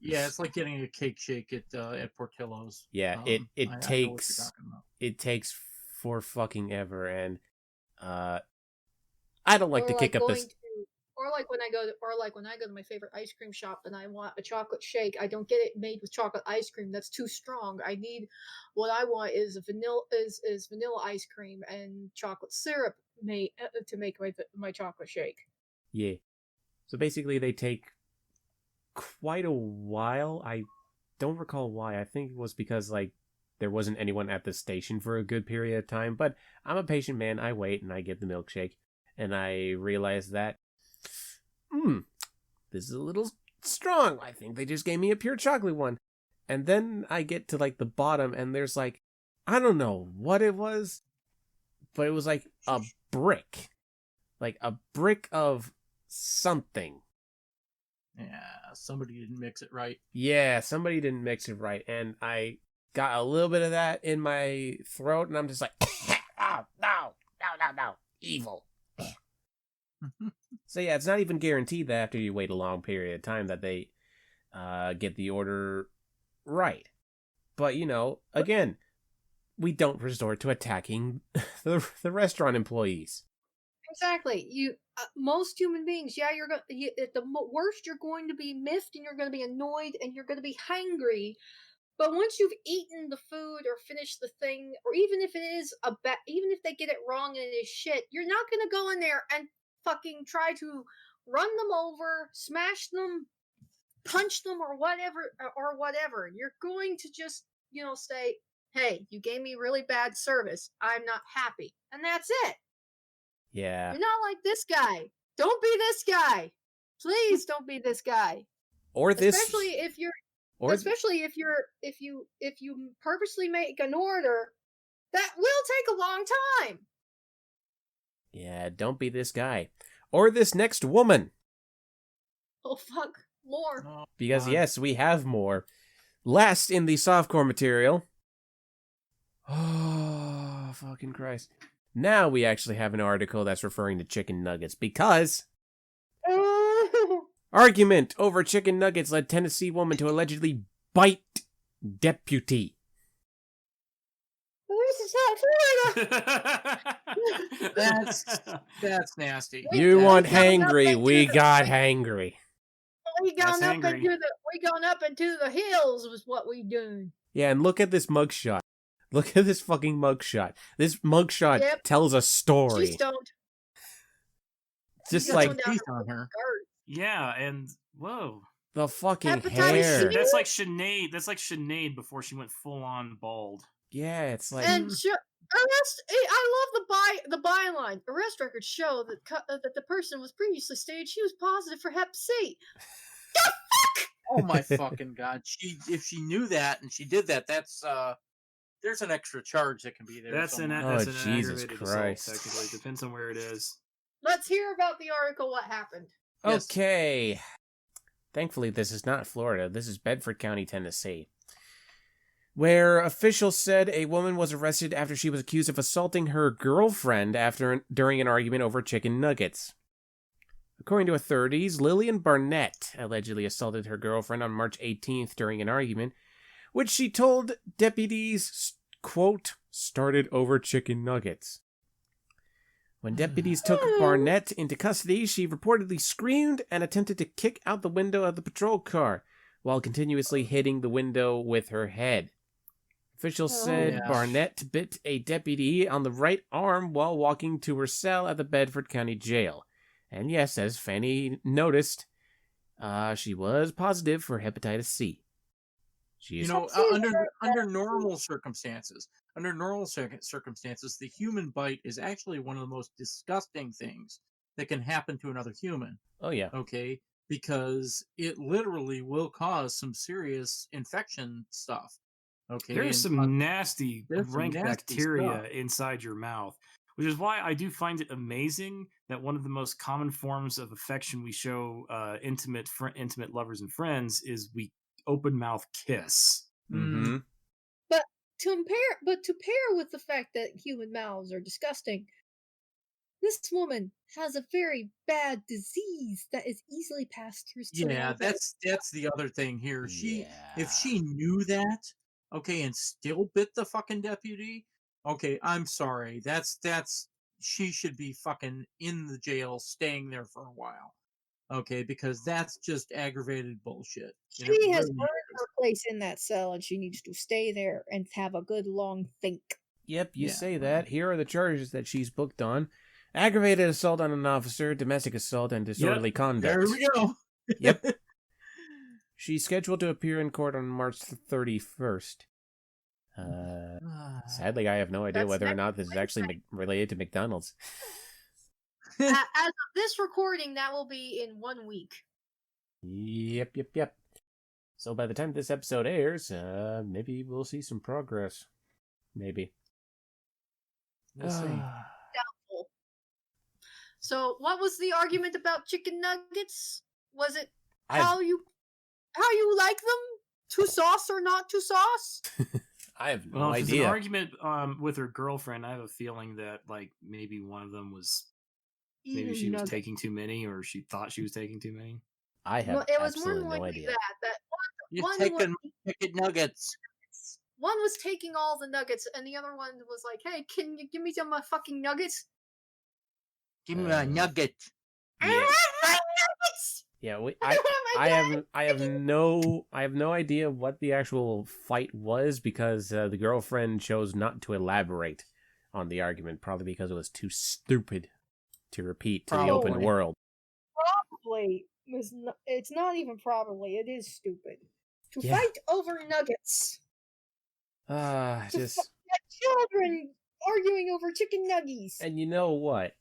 Yeah, it's like getting a cake shake at Portillo's. Yeah, I it know what takes you're talking about. it takes for fucking ever, and I don't like to kick up this. Or like when I go to my favorite ice cream shop and I want a chocolate shake, I don't get it made with chocolate ice cream. That's too strong. What I want is a vanilla ice cream and chocolate syrup made to make my chocolate shake. Yeah. So basically, they take quite a while. I don't recall why. I think it was because like there wasn't anyone at the station for a good period of time. But I'm a patient man. I wait and I get the milkshake, and I realize that, this is a little strong. I think they just gave me a pure chocolate one. And then I get to like the bottom, and there's like, I don't know what it was, but it was like a brick of something. Yeah, somebody didn't mix it right. Yeah, somebody didn't mix it right, and I got a little bit of that in my throat, and I'm just like, oh, no, evil. So yeah, it's not even guaranteed that after you wait a long period of time that they get the order right. But, again, we don't resort to attacking the restaurant employees. Exactly. Most human beings, yeah, at the worst, you're going to be miffed and you're going to be annoyed and you're going to be hangry. But once you've eaten the food or finished the thing, or even if it is even if they get it wrong and it is shit, you're not going to go in there and fucking try to run them over, smash them, punch them, or whatever. You're going to just, say, hey, you gave me really bad service. I'm not happy. And that's it. Yeah. You're not like this guy. Don't be this guy. Please don't be this guy. Or this. Especially if you purposely make an order that will take a long time. Yeah, don't be this guy. Or this next woman. Oh fuck, more. Oh, Because God. yes, we have more. Last in the softcore material. Oh, fucking Christ. Now we actually have an article that's referring to chicken nuggets because argument over chicken nuggets led Tennessee woman to allegedly bite deputy. This is not Florida. That's nasty. You Yeah. want We got hangry, up we into got the- hangry. We gone That's up angry. into the hills was what we doing. Yeah, and look at this mugshot. Look at this fucking mugshot. This mugshot Yep. tells a story. She's stoned. Just She's like stoned down teeth her on her. skirt. Yeah, and whoa. the fucking Hepatitis hair. C. That's like Sinead. That's like Sinead before she went full on bald. Yeah, it's like And I love the byline. Arrest records show that the person was previously stated she was positive for Hep C. Oh my fucking God! If she knew that and she did that, that's there's an extra charge that can be there. That's an somewhere. Oh, Jesus Jesus aggravated Christ. assault. Technically, depends on where it is. Let's hear about the article. What happened? Yes. okay. Thankfully, this is not Florida. This is Bedford County, Tennessee, where officials said a woman was arrested after she was accused of assaulting her girlfriend during an argument over chicken nuggets. According to authorities, Lillian Barnett allegedly assaulted her girlfriend on March 18th during an argument, which she told deputies, quote, started over chicken nuggets. When deputies took Barnett into custody, she reportedly screamed and attempted to kick out the window of the patrol car while continuously hitting the window with her head. Officials said Yeah. Barnett bit a deputy on the right arm while walking to her cell at the Bedford County Jail. And yes, as Fanny noticed, she was positive for hepatitis C. Jeez. Under normal circumstances, the human bite is actually one of the most disgusting things that can happen to another human. Oh yeah. Okay, because it literally will cause some serious infection stuff. Okay, There's some nasty, rank bacteria stuff inside your mouth, which is why I do find it amazing that one of the most common forms of affection we show intimate lovers and friends is we open mouth kiss. Mm-hmm. But to pair with the fact that human mouths are disgusting, this woman has a very bad disease that is easily passed through saliva. Yeah, that's the other thing here. If Yeah. she knew that, okay, and still bit the fucking deputy, okay, I'm sorry. That's she should be fucking in the jail, staying there for a while. Okay, because that's just aggravated bullshit. She has earned her place in that cell, and she needs to stay there and have a good long think. Yep, you Yeah, say that. Here are the charges that she's booked on: aggravated assault on an officer, domestic assault, and disorderly conduct. There we go. Yep. She's scheduled to appear in court on March 31st. Sadly, I have no idea whether or not this is actually related to McDonald's. As of this recording, that will be in 1 week. Yep. So by the time this episode airs, maybe we'll see some progress. Maybe. We'll see. Doubtful. So, what was the argument about chicken nuggets? Was it how you like them? Too sauce or not too sauce? I have no Well, if idea. it's an argument with her girlfriend, I have a feeling that like maybe one of them was maybe she was taking too many, or she thought she was taking too many. I have it was absolutely more no likely idea. that You're taking chicken nuggets. one was taking all the nuggets, and the other one was like, "Hey, can you give me some of my fucking nuggets? Give me a nugget." I Yeah. want my nuggets." Yeah, I have no idea what the actual fight was, because the girlfriend chose not to elaborate on the argument, probably because it was too stupid to repeat to the open world. Probably it's not even probably. It is stupid to fight over nuggets. Just Children arguing over chicken nuggies. And you know what?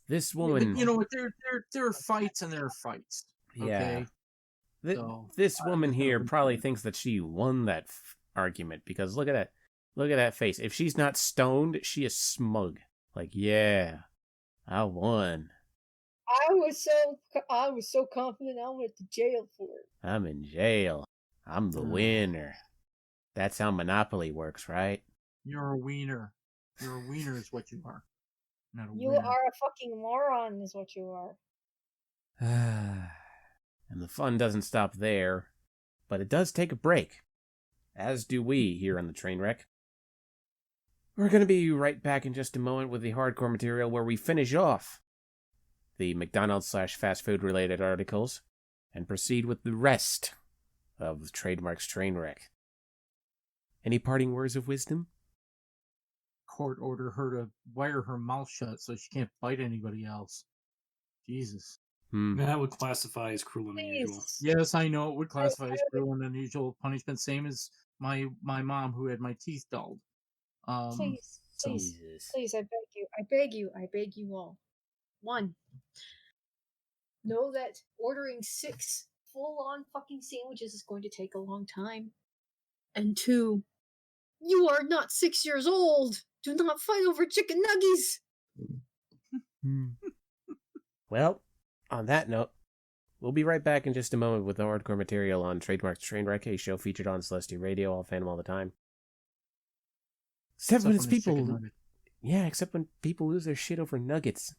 This woman. But you know what? There are fights and there are fights. Okay? Yeah. This woman here probably thinks that she won that argument, because look at that face. If she's not stoned, she is smug. Like, yeah, I won. I was so confident I went to jail for it. I'm in jail. I'm the winner. That's how Monopoly works, right? You're a wiener. You're a wiener is what you are. Not a You winner. are a fucking moron is what you are. And the fun doesn't stop there, but it does take a break. As do we here on the Trainwreck. We're going to be right back in just a moment with the hardcore material, where we finish off the McDonald's/fast food related articles and proceed with the rest of Trademark's Trainwreck. Any parting words of wisdom? Court order her to wire her mouth shut so she can't bite anybody else. Jesus. That would classify as cruel and unusual. Yes, I know it would classify as cruel and unusual punishment, same as my mom who had my teeth dulled. Please, I beg you all. 1, know that ordering 6 full-on fucking sandwiches is going to take a long time. And 2, you are not 6 years old. Do not fight over chicken nuggies. Well, on that note, we'll be right back in just a moment with the hardcore material on Trademark's Trainwreck, a show featured on Celestia Radio, all Phantom all the time. Except when it's people... Yeah, except when people lose their shit over nuggets.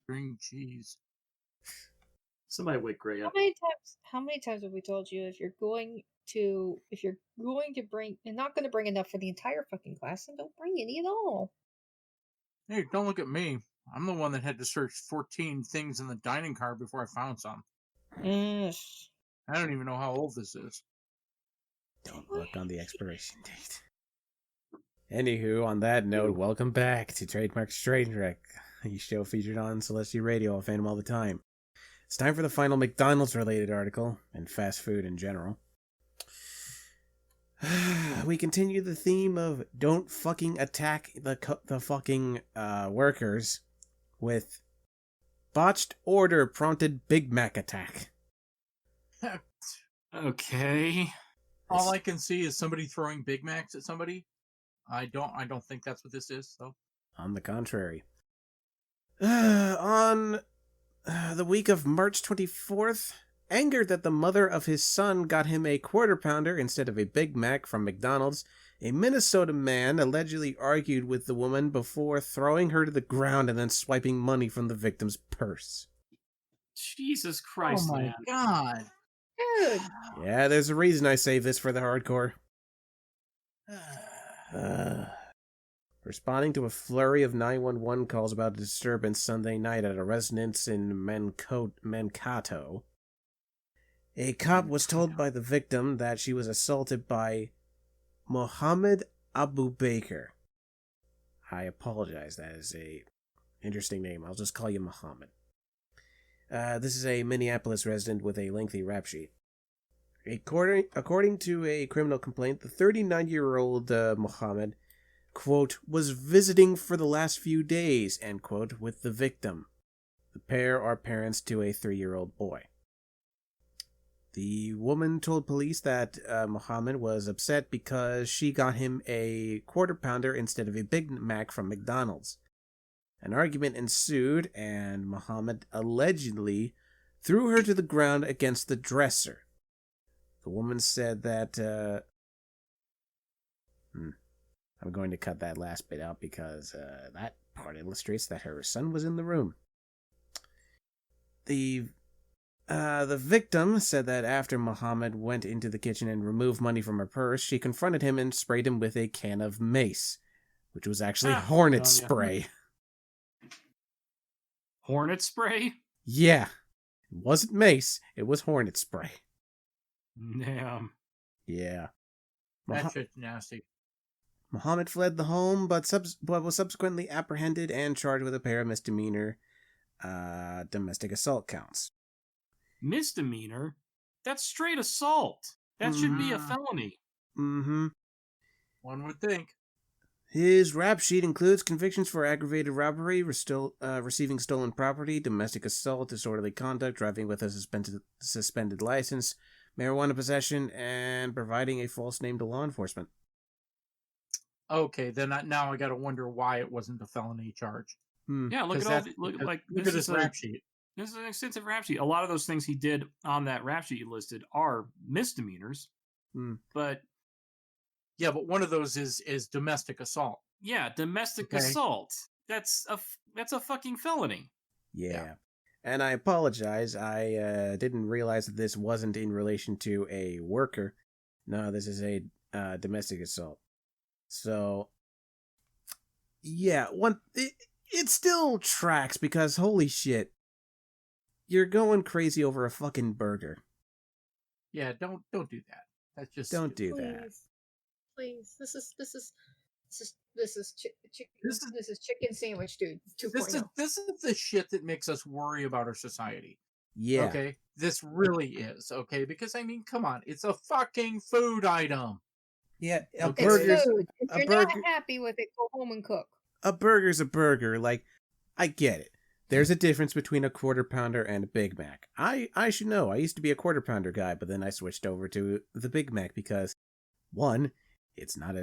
String cheese. Somebody wake Gray up. How many times have we told you, if you're going to bring, you're not going to bring enough for the entire fucking class, then don't bring any at all. Hey, don't look at me. I'm the one that had to search 14 things in the dining car before I found some. I don't even know how old this is. Don't look on the expiration date. Anywho, on that note, welcome back to Trademark's Trainwreck, a show featured on Celestia Radio. I fan them all the time. It's time for the final McDonald's-related article, and fast food in general. We continue the theme of don't fucking attack the fucking workers with botched order prompted Big Mac attack. Okay. All I can see is somebody throwing Big Macs at somebody. I don't think that's what this is, though. On the contrary. On the week of March 24th, angered that the mother of his son got him a quarter pounder instead of a Big Mac from McDonald's, a Minnesota man allegedly argued with the woman before throwing her to the ground and then swiping money from the victim's purse. Jesus Christ, Oh my man. god. Dude. Yeah, there's a reason I save this for the hardcore. Responding to a flurry of 911 calls about a disturbance Sunday night at a residence in Mankato, a cop was told by the victim that she was assaulted by Mohammed Abu Baker. I apologize, that is a interesting name. I'll just call you Mohammed. This is a Minneapolis resident with a lengthy rap sheet. According to a criminal complaint, the 39-year-old Mohammed, quote, was visiting for the last few days, end quote, with the victim. The pair are parents to a 3-year-old boy. The woman told police that Mohammed was upset because she got him a quarter pounder instead of a Big Mac from McDonald's. An argument ensued, and Mohammed allegedly threw her to the ground against the dresser. The woman said that... I'm going to cut that last bit out because that part illustrates that her son was in the room. The victim said that after Mohammed went into the kitchen and removed money from her purse, she confronted him and sprayed him with a can of mace, which was actually hornet spray. Hornet spray? Yeah. It wasn't mace, it was hornet spray. Damn. Yeah. That shit's nasty. Mohammed fled the home, but was subsequently apprehended and charged with a pair of misdemeanor domestic assault counts. Misdemeanor? That's straight assault. That should be a felony. Mm-hmm. One would think. His rap sheet includes convictions for aggravated robbery, receiving stolen property, domestic assault, disorderly conduct, driving with a suspended license, marijuana possession, and providing a false name to law enforcement. Okay, then now I gotta wonder why it wasn't a felony charge. Yeah, look at this rap sheet. This is an extensive rap sheet. A lot of those things he did on that rap sheet you listed are misdemeanors, but yeah, but one of those is domestic assault. Yeah, domestic assault. That's a fucking felony. Yeah. And I apologize. I didn't realize that this wasn't in relation to a worker. No, this is a domestic assault. So, yeah, it still tracks because holy shit, you're going crazy over a fucking burger. Yeah, don't do that. That's just don't do that. Please, this is chicken sandwich, dude. 2.0. This is the shit that makes us worry about our society. Yeah. Okay, this really is. Okay, because I mean, come on, it's a fucking food item. Yeah, It's food. If you're not happy with it, go home and cook. A burger's a burger. Like, I get it. There's a difference between a quarter pounder and a Big Mac. I should know. I used to be a quarter pounder guy, but then I switched over to the Big Mac because, one, it's not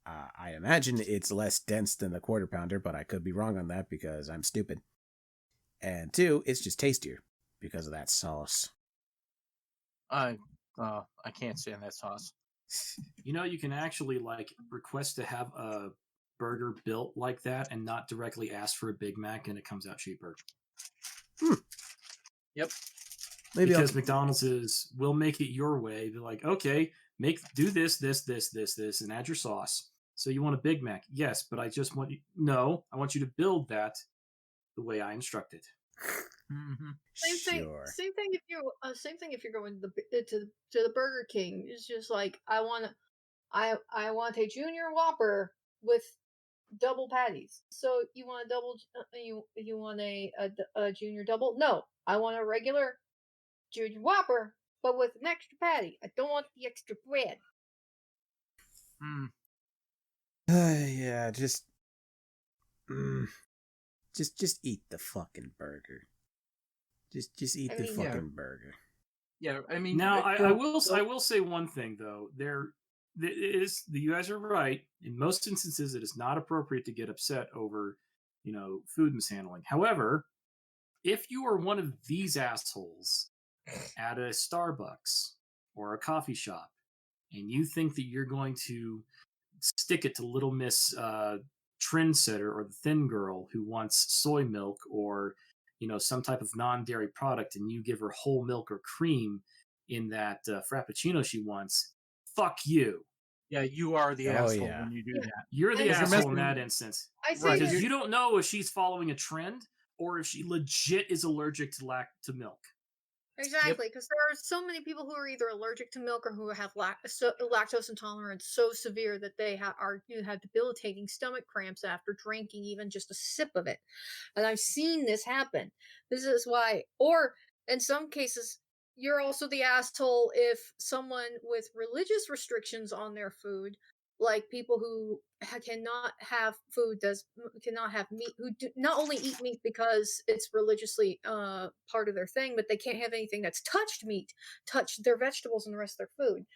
I imagine it's less dense than the quarter pounder, but I could be wrong on that because I'm stupid. And two, it's just tastier because of that sauce. I can't stand that sauce. You know, you can actually request to have a burger built like that and not directly ask for a Big Mac, and it comes out cheaper. Yep. Maybe because McDonald's will make it your way. They're like, okay, do this, and add your sauce. So you want a Big Mac? Yes, but I just want you. No, I want you to build that the way I instructed. Mm-hmm. Same thing. Sure. Same thing if you're. Same thing if you're going to the Burger King. It's just like I want a Junior Whopper with double patties. So you want a double? You want a Junior double? No, I want a regular Junior Whopper, but with an extra patty. I don't want the extra bread. Mm. Yeah, just eat the fucking burger. Just eat I the mean, fucking burger. Yeah, I mean, Now I will say one thing though. You guys are right. In most instances, it is not appropriate to get upset over, food mishandling. However, if you are one of these assholes at a Starbucks or a coffee shop, and you think that you're going to stick it to Little Miss Trendsetter or the Thin Girl who wants soy milk or some type of non-dairy product, and you give her whole milk or cream in that frappuccino she wants, fuck you. Yeah, you are the Oh, asshole yeah. when you do Yeah. that. You're the Because you're asshole messing- in that instance. I say Right, this. Because you don't know if she's following a trend or if she legit is allergic to milk. Exactly, because there are so many people who are either allergic to milk or who have lactose intolerance so severe that they have debilitating stomach cramps after drinking even just a sip of it. And I've seen this happen. This is why, or in some cases, you're also the asshole if someone with religious restrictions on their food, like people who cannot have cannot have meat, who do not only eat meat because it's religiously part of their thing, but they can't have anything that's touched meat, touched their vegetables and the rest of their food.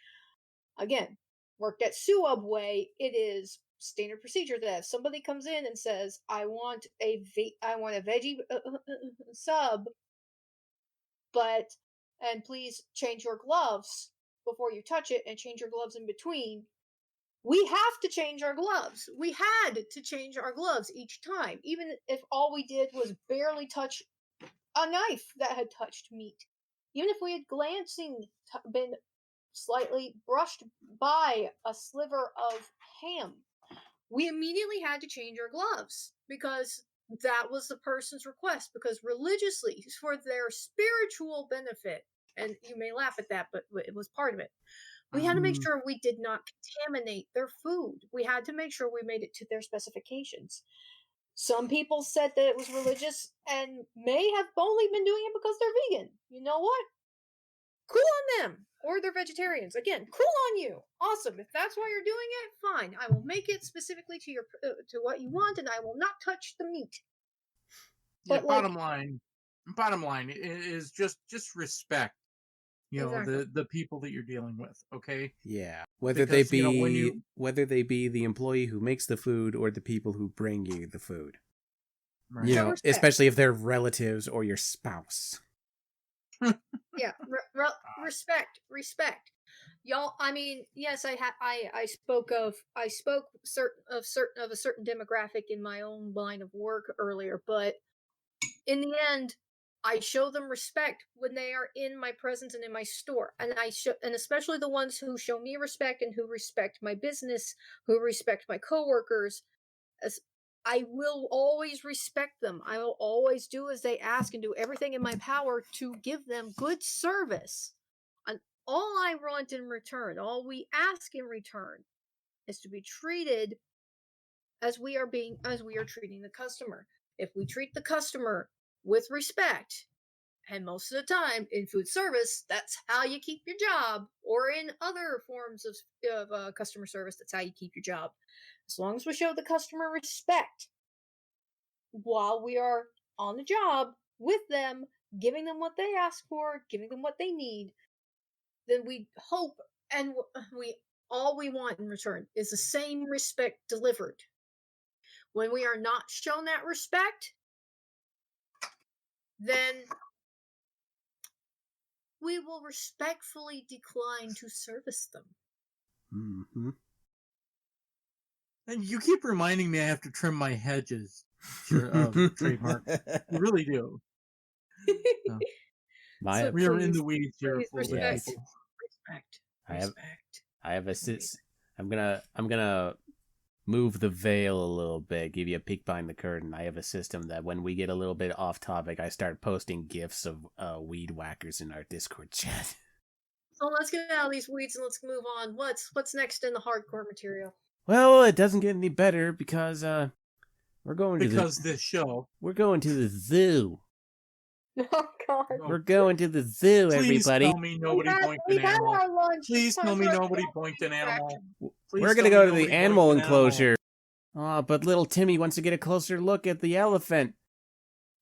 Again, worked at Suub way, it is standard procedure that if somebody comes in and says, I want a veggie sub, and please change your gloves before you touch it and change your gloves in between. We have to change our gloves. We had to change our gloves each time, even if all we did was barely touch a knife that had touched meat. Even if we had been slightly brushed by a sliver of ham, we immediately had to change our gloves because that was the person's request. Because religiously, for their spiritual benefit, and you may laugh at that, but it was part of it. We had to make sure we did not contaminate their food. We had to make sure we made it to their specifications. Some people said that it was religious and may have only been doing it because they're vegan. You know what? Cool on them. Or they're vegetarians. Again, cool on you. Awesome. If that's why you're doing it, fine. I will make it specifically to what you want, and I will not touch the meat. Yeah, But bottom line is just respect. Exactly. The people that you're dealing with, okay? Yeah, whether they Because, be the employee who makes the food or the people who bring you the food. Right. You So know, respect. especially if they're relatives or your spouse. Yeah, respect. Y'all, I mean, yes, I spoke of a certain demographic in my own line of work earlier, but in the end, I show them respect when they are in my presence and in my store, and especially the ones who show me respect and who respect my business, who respect my coworkers. As I will always respect them. I will always do as they ask and do everything in my power to give them good service. And all I want in return, all we ask in return, is to be treated as we are treating the customer. If we treat the customer with respect, and most of the time in food service, that's how you keep your job, or in other forms of customer service, that's how you keep your job. As long as we show the customer respect while we are on the job with them, giving them what they ask for, giving them what they need, then we hope and all we want in return is the same respect delivered. When we are not shown that respect, then we will respectfully decline to service them. Mm-hmm. And you keep reminding me I have to trim my hedges. Trademark. You really do. My, We are in please, the weeds here, please, full of respect. people. Respect. I have- Respect. I have a sis. I'm gonna move the veil a little bit, give you a peek behind the curtain. I have a system that when we get a little bit off topic, I start posting gifs of weed whackers in our Discord chat. So let's get out of these weeds and let's move on. What's next in the hardcore material? Well, it doesn't get any better because we're going to this show. we're going to the zoo. Oh God! We're going to the zoo, Please everybody. tell me nobody boinked We've an had animal. our lunch. Please It's time tell me for us to nobody go boinked an animal. distraction. Please We're tell gonna me go to nobody the boinked animal an enclosure. Oh, but little Timmy wants to get a closer look at the elephant.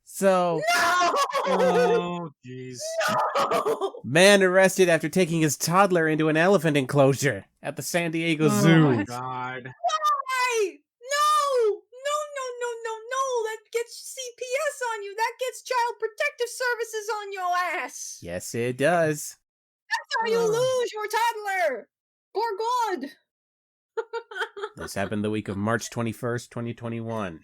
So, No! Oh, jeez. No! man arrested after taking his toddler into an elephant enclosure at the San Diego Oh Zoo. my God. Why? No! No! That gets CPS on you. That gets Child Protective Services on your ass. Yes, it does. That's how you lose your toddler. For good. This happened the week of March 21st, 2021.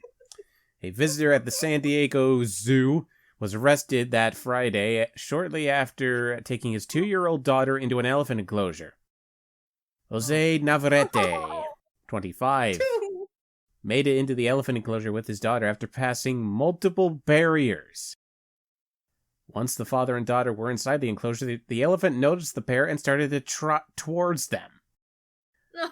A visitor at the San Diego Zoo was arrested that Friday shortly after taking his 2-year-old daughter into an elephant enclosure. Jose Navarrete, 25, Two. made it into the elephant enclosure with his daughter after passing multiple barriers. Once the father and daughter were inside the enclosure, the elephant noticed the pair and started to trot towards them. No.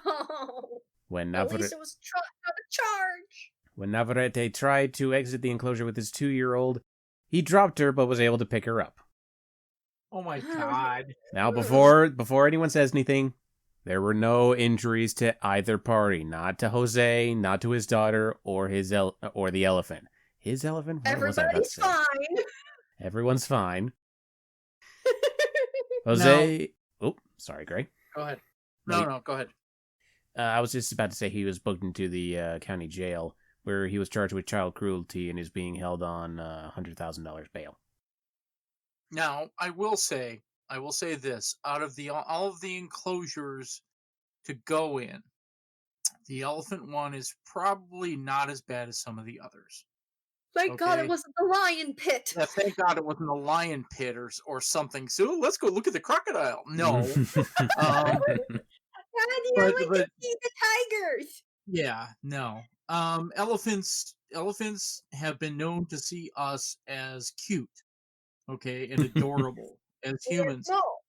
When At least it was not a charge. When Navarrete tried to exit the enclosure with his 2-year-old, he dropped her but was able to pick her up. Oh my God. Now, before anyone says anything, there were no injuries to either party. Not to Jose, not to his daughter, or or the elephant. His elephant? What was I about to Everybody's say? fine. Everyone's fine. Jose... Oh, sorry, Gray. Go ahead. No, No, go ahead. I was just about to say he was booked into the county jail, where he was charged with child cruelty and is being held on $100,000 bail. Now, I will say this: out of all of the enclosures to go in, the elephant one is probably not as bad as some of the others. Thank God Okay. it wasn't the lion pit. Yeah, thank God it wasn't a lion pit or something. So let's go look at the crocodile. No, Daddy, but- I want but- to see the tigers. yeah, no. Elephants have been known to see us as cute, okay, and adorable as We are humans. small.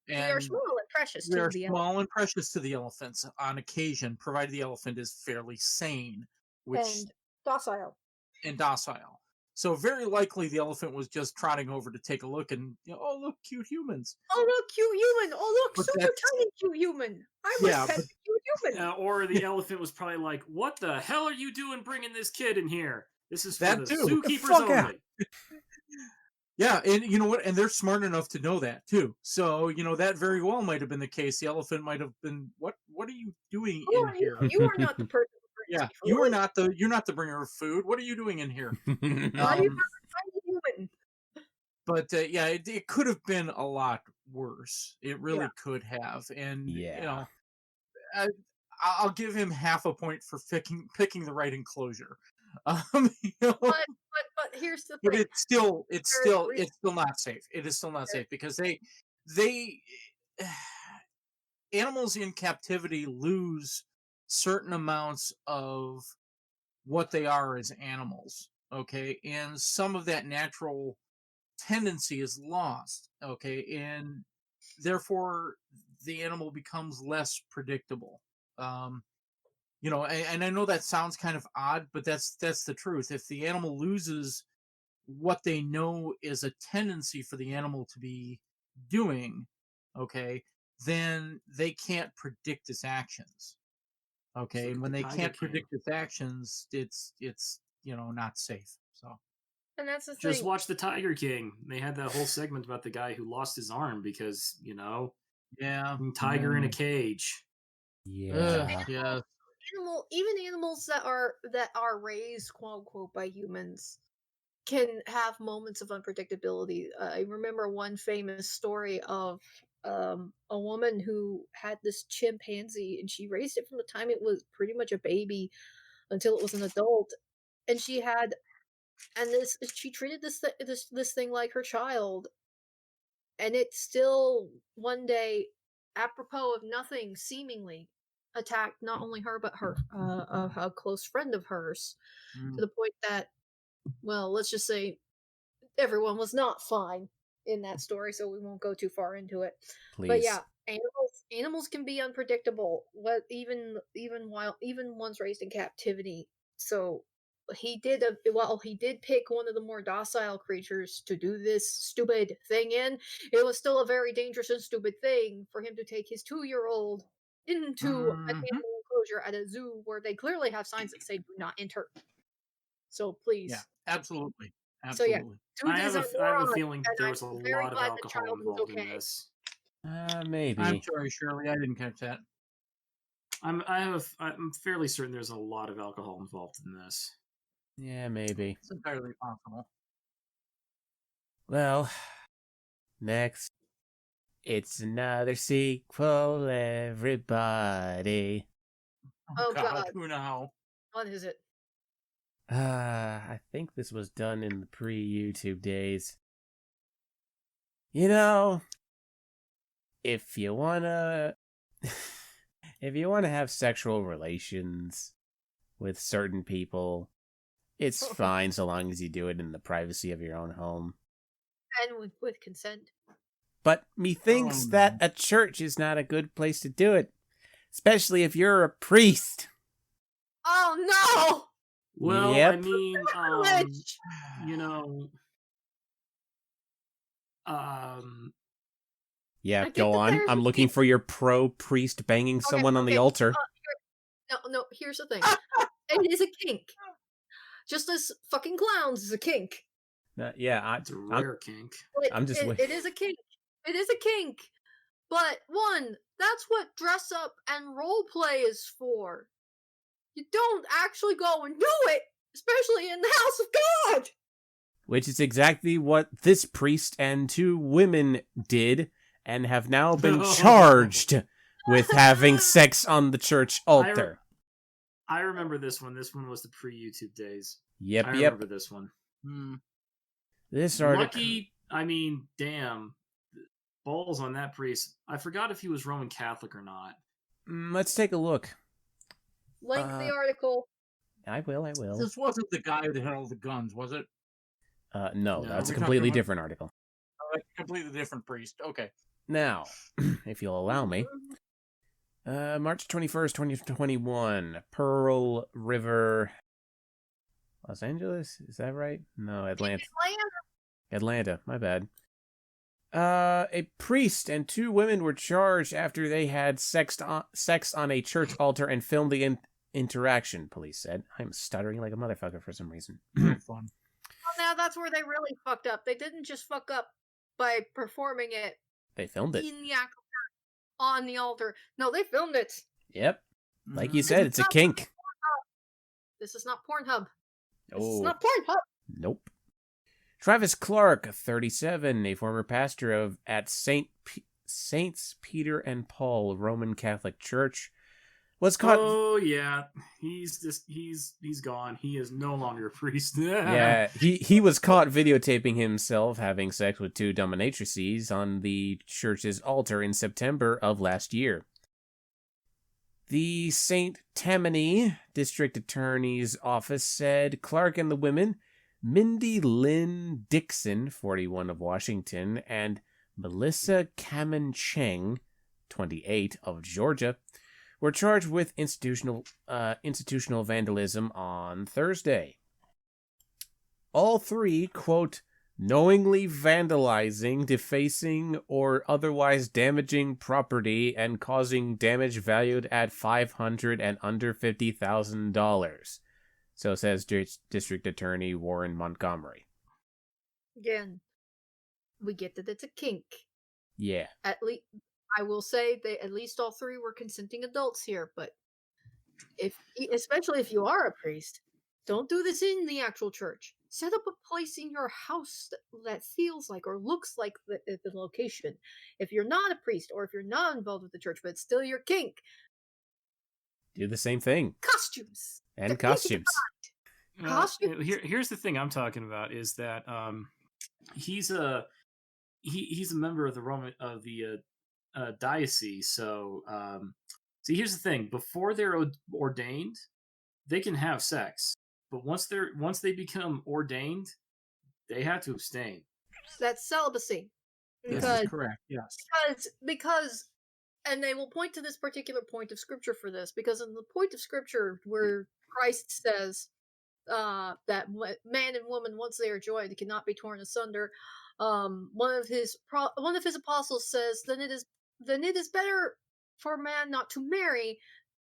We are And small and precious we to are the small and precious to the elephants on occasion, provided the elephant is fairly sane, and docile. and docile. So very likely the elephant was just trotting over to take a look and, oh, look, cute humans. Oh look, cute human. Oh look, But super that's- tiny cute human. I must Yeah, pet but- the cute human. Or the elephant was probably like, "What the hell are you doing bringing this kid in here? This is for That the too. The zookeepers fuck out." only." Yeah, and you know what? And they're smart enough to know that too. So that very well might have been the case. The elephant might have been, what are you doing Who in are here? you? You are not the person who brings Yeah, me food. you're not the bringer of food. What are you doing in here? Why are you Um, not a tiny human? But yeah, it could have been a lot worse. It really Yeah. could have. And Yeah. I'll give him half a point for picking the right enclosure. But here's the But thing. it's still Very not safe. It is still not Very- safe because they animals in captivity lose certain amounts of what they are as animals. Okay, and some of that natural tendency is lost. Okay, and therefore the animal becomes less predictable. And I know that sounds kind of odd, but that's the truth. If the animal loses what they know is a tendency for the animal to be doing, okay, then they can't predict its actions. Okay, So and when the they Tiger can't King. predict its actions, it's not safe. So And that's the thing. Just watch the Tiger King. They had that whole segment about the guy who lost his arm because yeah, tiger in a cage. Yeah. yeah. Even animals that are raised quote unquote by humans can have moments of unpredictability. I remember one famous story of a woman who had this chimpanzee and she raised it from the time it was pretty much a baby until it was an adult, and she treated this thing like her child, and it still one day, apropos of nothing seemingly, attacked not only her but her a close friend of hers, to Mm. the point that, well, let's just say everyone was not fine in that story, so we won't go too far into it. But Please. yeah, animals can be unpredictable. What even ones raised in captivity. So he did pick one of the more docile creatures to do this stupid thing in. It was still a very dangerous and stupid thing for him to take his 2-year-old into an Mhm. animal enclosure at a zoo where they clearly have signs that say "Do not enter." So Yeah, please. absolutely. So yeah, Absolutely. dude is a I have a moron, feeling and there was a I'm very lot of glad the alcohol child was involved in okay. this. I'm Maybe. sorry, Shirley, I didn't catch that. I'm fairly certain there's a lot of alcohol involved in this. Yeah, maybe. It's entirely possible. Well, next. It's another sequel, everybody. Oh God, who now? what is it? I think this was done in the pre-YouTube days. You know, if you wanna if you wanna have sexual relations with certain people, it's fine so long as you do it in the privacy of your own home. And with consent. But methinks Oh, that no. a church is not a good place to do it, especially if you're a priest. Oh no! Well, Yep. I mean, Privilege! you know, Yeah, I think go that on. there's I'm a looking kink. for your pro-priest banging someone on the altar. No. Here's the thing. It is a kink. Just as fucking clowns is a kink. Yeah, it's a rare kink. Like, I'm just it is a kink. It is a kink. But one, that's what dress up and role play is for. You don't actually go and do it, especially in the house of God. which is exactly what this priest and 2 women did and have now been charged with having sex on the church altar. I remember this one. This one was the pre-YouTube days. Yep. I remember this one. This article. Lucky, I mean, damn. Balls on that priest. I forgot if he was Roman Catholic or not. Let's take a look. Link the article. I will. This wasn't the guy that had all the guns, was it? No, No. that's a We're completely talking different article. A completely different priest. Okay. Now, if you'll allow me, March 21st, 2021, Pearl River, Los Angeles? Is that right? No, Atlanta, my bad. A priest and 2 women were charged after they had sex on a church altar and filmed the interaction, police said. I'm stuttering like a motherfucker for some reason. Very fun. Well, now that's where they really fucked up. They didn't just fuck up by performing it. They filmed it. In the actual on the altar. No, they filmed it. Yep. Like you said, it's a kink. This is not Pornhub. This Oh. is not Pornhub. Nope. Travis Clark, 37, a former pastor at Saints Peter and Paul Roman Catholic Church, was caught. Oh yeah, he's gone. He is no longer a priest. Yeah, he was caught videotaping himself having sex with 2 dominatrices on the church's altar in September of last year. The St. Tammany District Attorney's Office said Clark and the women, Mindy Lynn Dixon, 41, of Washington, and Melissa Kamen Cheng, 28, of Georgia, were charged with institutional vandalism on Thursday. All 3, quote, knowingly vandalizing, defacing, or otherwise damaging property and causing damage valued at $500 and under $50,000. So says District Attorney Warren Montgomery. Again, we get that it's a kink. Yeah. At least I will say that at least all 3 were consenting adults here, but especially if you are a priest, don't do this in the actual church. Set up a place in your house that feels like or looks like the location. If you're not a priest or if you're not involved with the church, but it's still your kink, Do the same thing. Costumes. And costumes. Costumes. Here's the thing I'm talking about is that he's a member of the Roman diocese, so See, here's the thing: before they're ordained, they can have sex, but once they become ordained, they have to abstain. That's celibacy. This Because is correct. Yes. because and they will point to this particular point of scripture for this, because in the point of scripture where Christ says that man and woman, once they are joined, cannot be torn asunder. One of his apostles says, then it is better for a man not to marry.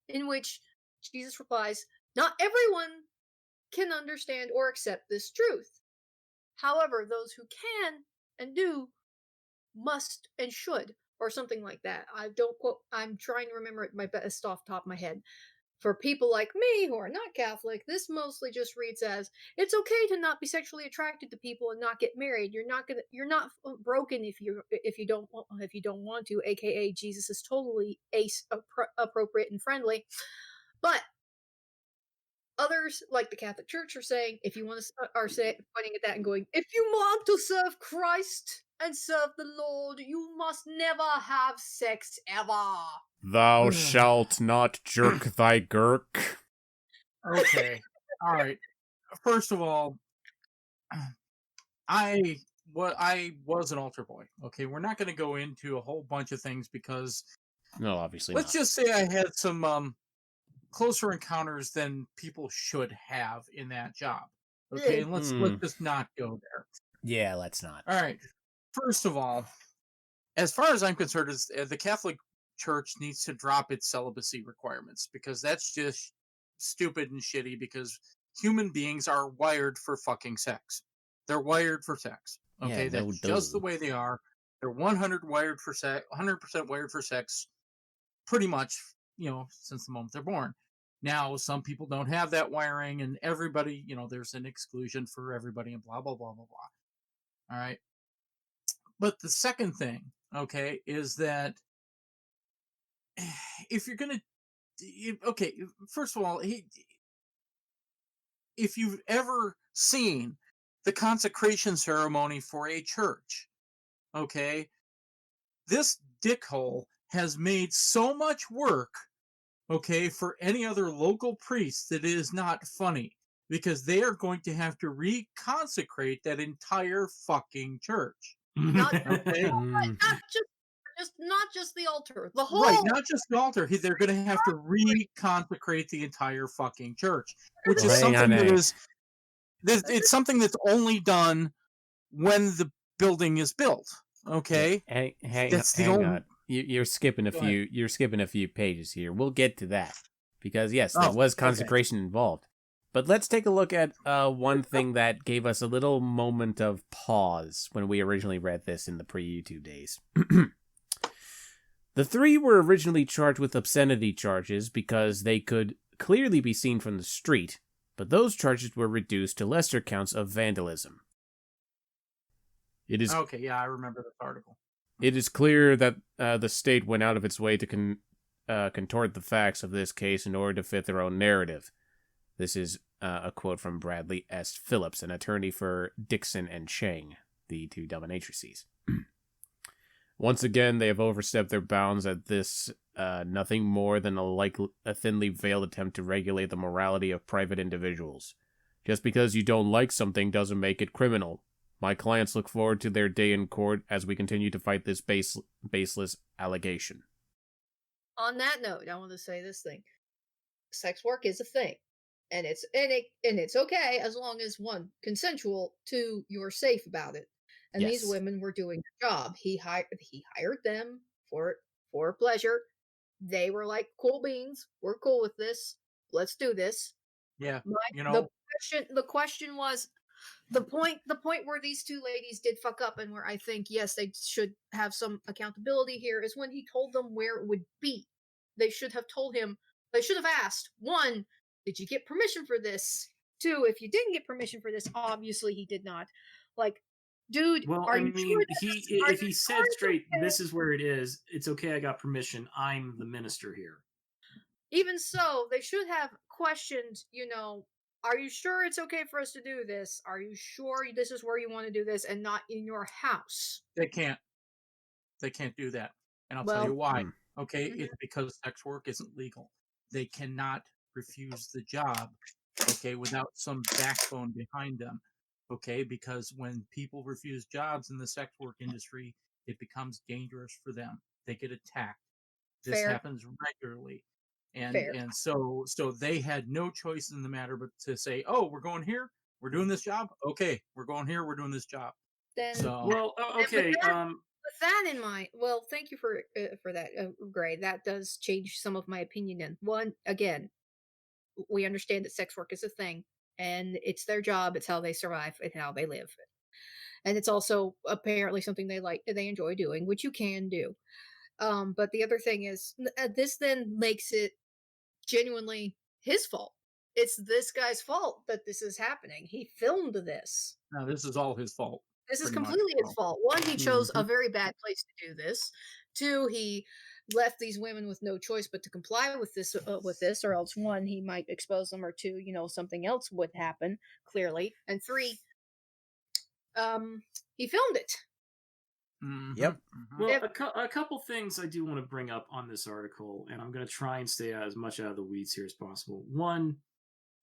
In which Jesus replies, not everyone can understand or accept this truth. However, those who can and do must and should, or something like that. I don't quote. I'm trying to remember it my best off the top of my head. For people like me who are not Catholic, this mostly just reads as it's okay to not be sexually attracted to people and not get married. You're not broken if you don't want to. AKA Jesus is totally appropriate and friendly, but others, like the Catholic Church, are saying if you want to pointing at that and going, if you want to serve Christ and serve the Lord, you must never have sex ever. Thou shalt not jerk thy Gerk. Okay. All right. First of all, I was an altar boy. Okay, we're not going to go into a whole bunch of things because No, obviously let's not. just say I had some closer encounters than people should have in that job. Okay, and let's just not go there. Yeah, let's not. All right. First of all, as far as I'm concerned, the Catholic Church needs to drop its celibacy requirements because that's just stupid and shitty because human beings are wired for fucking sex. They're wired for sex. Okay, Yeah, that's just the way they are. They're 100% wired for sex, pretty much, since the moment they're born. Now, some people don't have that wiring, and everybody, there's an exclusion for everybody, and blah blah blah blah blah. All right. But the second thing, okay, is that if you're gonna, okay, first of all, if you've ever seen the consecration ceremony for a church, okay, this dickhole has made so much work, okay, for any other local priest that it is not funny because they are going to have to reconsecrate that entire fucking church. Not Okay. not just the altar, the whole Right, not just the altar. They're going to have to reconsecrate the entire fucking church, which is something that is. It's something that's only done when the building is built. Okay, hang on. You're skipping a few. You're skipping a few pages here. We'll get to that because yes, there was consecration involved. But let's take a look at one thing that gave us a little moment of pause when we originally read this in the pre-YouTube days. The three were originally charged with obscenity charges because they could clearly be seen from the street, but those charges were reduced to lesser counts of vandalism. Okay, yeah, I remember this article. It is clear that the state went out of its way to contort the facts of this case in order to fit their own narrative. This is a quote from Bradley S. Phillips, an attorney for Dixon and Chang, the two dominatrices. Once again, they have overstepped their bounds at this nothing more than a thinly veiled attempt to regulate the morality of private individuals. Just because you don't like something doesn't make it criminal. My clients look forward to their day in court as we continue to fight this baseless allegation. On that note, I want to say this thing. Sex work is a thing. And it's okay as long as one, consensual, two, you're safe about it. And Yes. These women were doing their job. He hired them for pleasure. They were like, cool beans, we're cool with this. Let's do this. Yeah. The question was the point where these two ladies did fuck up and where I think yes they should have some accountability here is when he told them where it would be. They should have asked, 1, did you get permission for this? 2, if you didn't get permission for this, obviously he did not. Like, dude, well, I mean, if he said straight, this is where it is, it's okay, I got permission, I'm the minister here. Even so, they should have questioned, are you sure it's okay for us to do this? Are you sure this is where you want to do this and not in your house? They can't do that. And I'll tell you why. Okay, it's because sex work isn't legal. They cannot refuse the job, okay, without some backbone behind them, okay, because when people refuse jobs in the sex work industry, it becomes dangerous for them. They get attacked. This Fair. happens regularly. And Fair. and so they had no choice in the matter but to say, "Oh, we're going here. We're doing this job. Okay, we're going here. We're doing this job." Then So Well, okay. with that in mind, well, thank you for that, Gray. That does change some of my opinion. And one, again, we understand that sex work is a thing, and it's their job. It's how they survive and how they live, and it's also apparently something they enjoy doing, which you can do. But the other thing is, this then makes it genuinely his fault. It's this guy's fault that this is happening. He filmed this. now this is all his fault. This is Pretty much, completely his so. fault. One, he chose a Mhm. very bad place to do this. Two, he left these women with no choice but to comply with this, or else one, he might expose them, or two, something else would happen clearly, and three, he filmed it. Yep. Mhm. Well, a couple things I do want to bring up on this article, and I'm going to try and stay as much out of the weeds here as possible. One,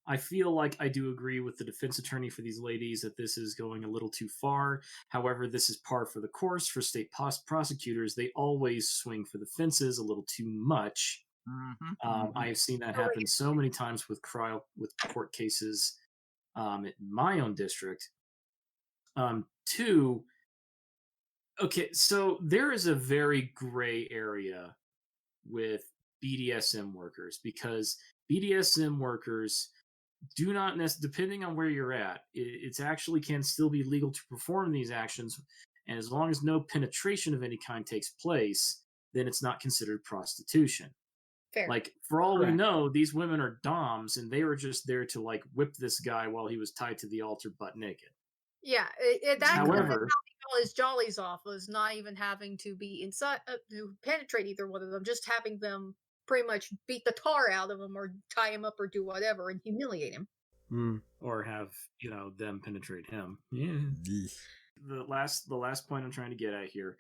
I feel like I do agree with the defense attorney for these ladies that this is going a little too far. However, this is par for the course for state prosecutors. They always swing for the fences a little too much. I have seen that happen so many times with court cases in my own district. Two, okay, so there is a very gray area with BDSM workers because BDSM workers do not necessarily, depending on where you're at, it's actually can still be legal to perform these actions, and as long as no penetration of any kind takes place, then it's not considered prostitution. Fair. Like, for all we Correct. know, these women are doms, and they were just there to like whip this guy while he was tied to the altar butt naked. Yeah, that's However, how his jollies off, was not even having to be inside to penetrate either one of them, just having them pretty much beat the tar out of him or tie him up or do whatever and humiliate him. or have them penetrate him. Yeah. The last point I'm trying to get at here.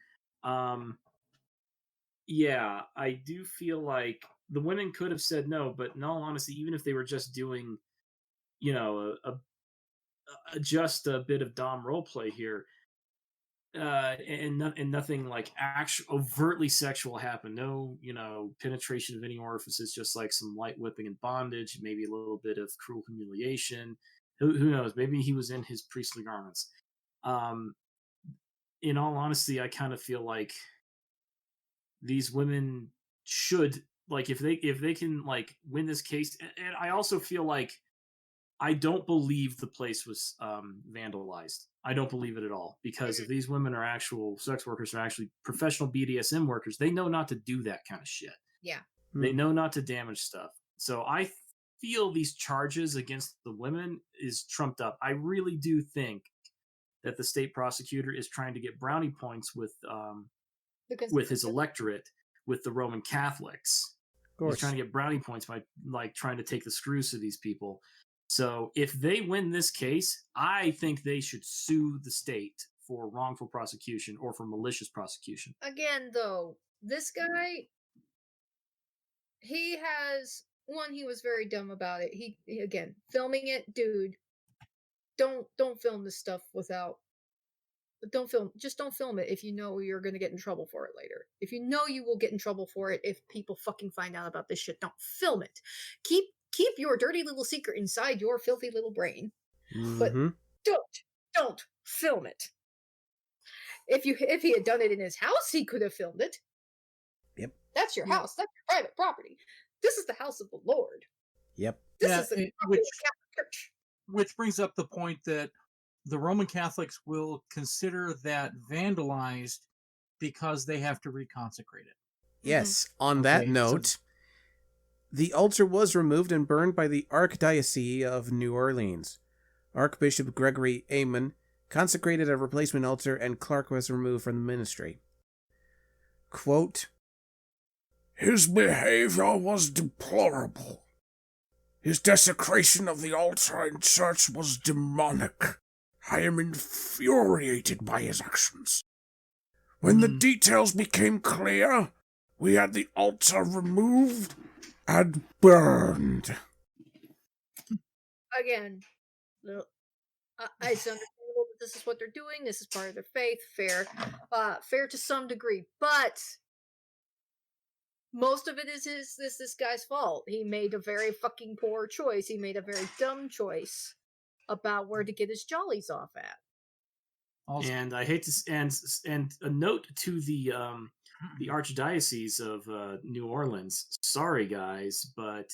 Yeah, I do feel like the women could have said no, but in all honesty, even if they were just doing, just a bit of dom role play here, and nothing like actual overtly sexual happened. No, penetration of any orifices, just like some light whipping and bondage, maybe a little bit of cruel humiliation. Who knows? Maybe he was in his priestly garments. In all honesty, I kind of feel like these women should, like, if they can like win this case, and I also feel like I don't believe the place was vandalized. I don't believe it at all, because if these women are actual sex workers, are actually professional BDSM workers, they know not to do that kind of shit. Yeah. They know not to damage stuff. So I feel these charges against the women is trumped up. I really do think that the state prosecutor is trying to get brownie points with his electorate, with the Roman Catholics. Of course. He's trying to get brownie points by like trying to take the screws to these people. So if they win this case, I think they should sue the state for wrongful prosecution or for malicious prosecution. Again, though, this guy, he was very dumb about it. He again, filming it, dude. Don't film this stuff without. Don't film it if you know you're going to get in trouble for it later. If you know you will get in trouble for it if people fucking find out about this shit, don't film it. Keep your dirty little secret inside your filthy little brain. But don't film it. If he had done it in his house, he could have filmed it. Yep. That's your house. That's your private property. This is the house of the Lord. Yep. This is the Catholic Church. Which brings up the point that the Roman Catholics will consider that vandalized because they have to reconsecrate it. Yes. On that note, the altar was removed and burned by the Archdiocese of New Orleans. Archbishop Gregory Amen consecrated a replacement altar, and Clark was removed from the ministry. Quote, "His behavior was deplorable. His desecration of the altar and church was demonic. I am infuriated by his actions. When the details became clear, We had the altar removed and burned. Again, it's understandable that this is what they're doing. This is part of their faith. Fair to some degree, but most of it is this guy's fault. He made a very fucking poor choice. He made a very dumb choice about where to get his jollies off at. Also, And I hate to and a note to the Archdiocese of New Orleans. Sorry, guys, but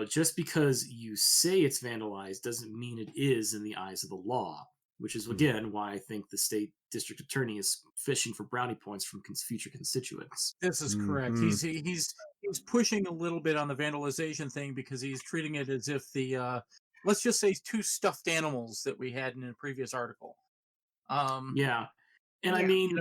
just because you say it's vandalized doesn't mean it is in the eyes of the law. Which is again why I think the state district attorney is fishing for brownie points from future constituents. this is correct. He's pushing a little bit on the vandalization thing because he's treating it as if the let's just say 2 stuffed animals that we had in a previous article. Yeah, and I mean,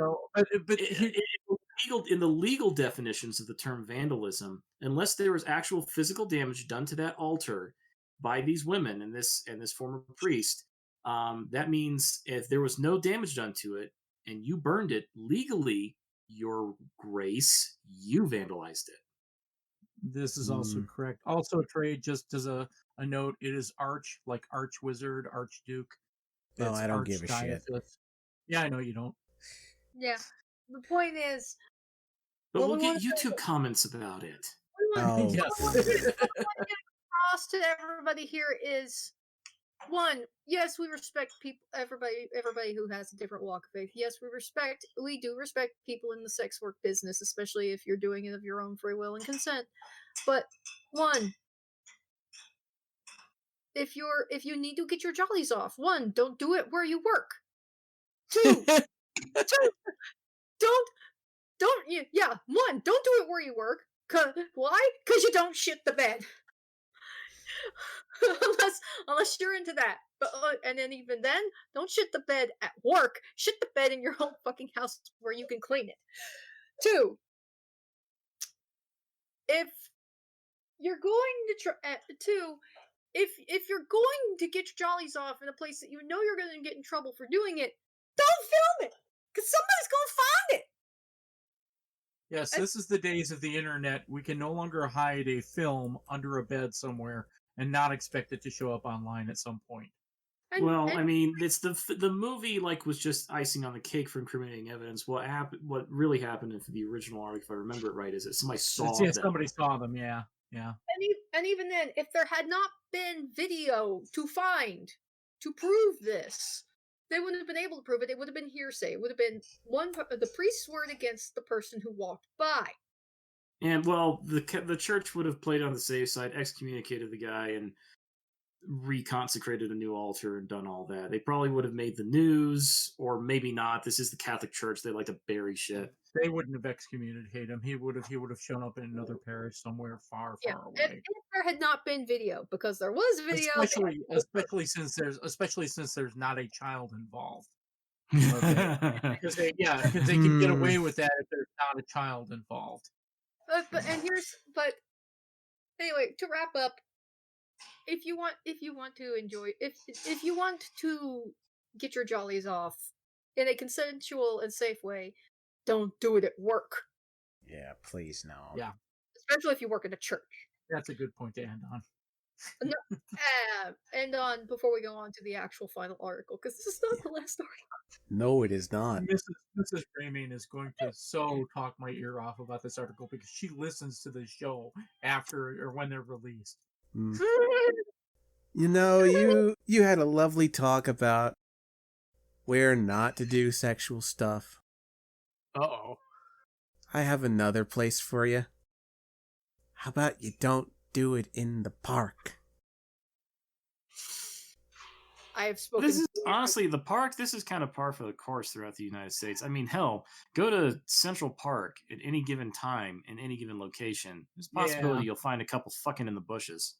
in the legal definitions of the term vandalism, unless there was actual physical damage done to that altar by these women and this former priest. That means if there was no damage done to it and you burned it legally, Your Grace, you vandalized it. This is also correct. Also, Trade, just as a note, it is Arch, like Archwizard, Archduke. Oh, I don't give a shit. Yeah, I know you don't. Yeah. The point is, but we'll get YouTube comments about it. What we want to get across to everybody here is, one, yes, we respect people, everybody who has a different walk of faith. Yes, we do respect people in the sex work business, especially if you're doing it of your own free will and consent. But one, if you need to get your jollies off, one, don't do it where you work. Two, don't do it where you work. Why? Because you don't shit the bed. unless you're into that. But and then even then, don't shit the bed at work. Shit the bed in your own fucking house where you can clean it. Two, if you're going to if you're going to get your jollies off in a place that you know you're going to get in trouble for doing it, don't film it, because somebody's going to find it. Yes, this is the days of the internet. We can no longer hide a film under a bed somewhere and not expect it to show up online at some point. I mean, it's the movie was just icing on the cake for incriminating evidence. What really happened in the original article, if I remember it right, is that somebody saw them. Somebody saw them. Yeah. And even then, if there had not been video to prove this, they wouldn't have been able to prove it. It would have been hearsay. It would have been the priest's word against the person who walked by. And the church would have played on the safe side, excommunicated the guy, and reconsecrated a new altar and done all that. They probably would have made the news, or maybe not. This is the Catholic Church; they like to bury shit. They wouldn't have excommunicated him. He would have shown up in another parish somewhere far away. If there had not been video, because there was video, especially since there's not a child involved. Okay. because they can get away with that if there's not a child involved. But anyway, to wrap up, if you want to enjoy, if you want to get your jollies off in a consensual and safe way, don't do it at work. Yeah, please no. Yeah, especially if you work in a church. That's a good point to end on. And on before we go on to the actual final article, because this is not the last article. No, it is not. Mrs. Greymane is going to talk my ear off about this article because she listens to the show after or when they're released. You had a lovely talk about where not to do sexual stuff. Uh-oh. I have another place for you. How about you don't do it in the park? I have spoken. This is honestly the park. This is kind of par for the course throughout the United States. I mean, hell, go to Central Park at any given time in any given location. There's a possibility you'll find a couple fucking in the bushes.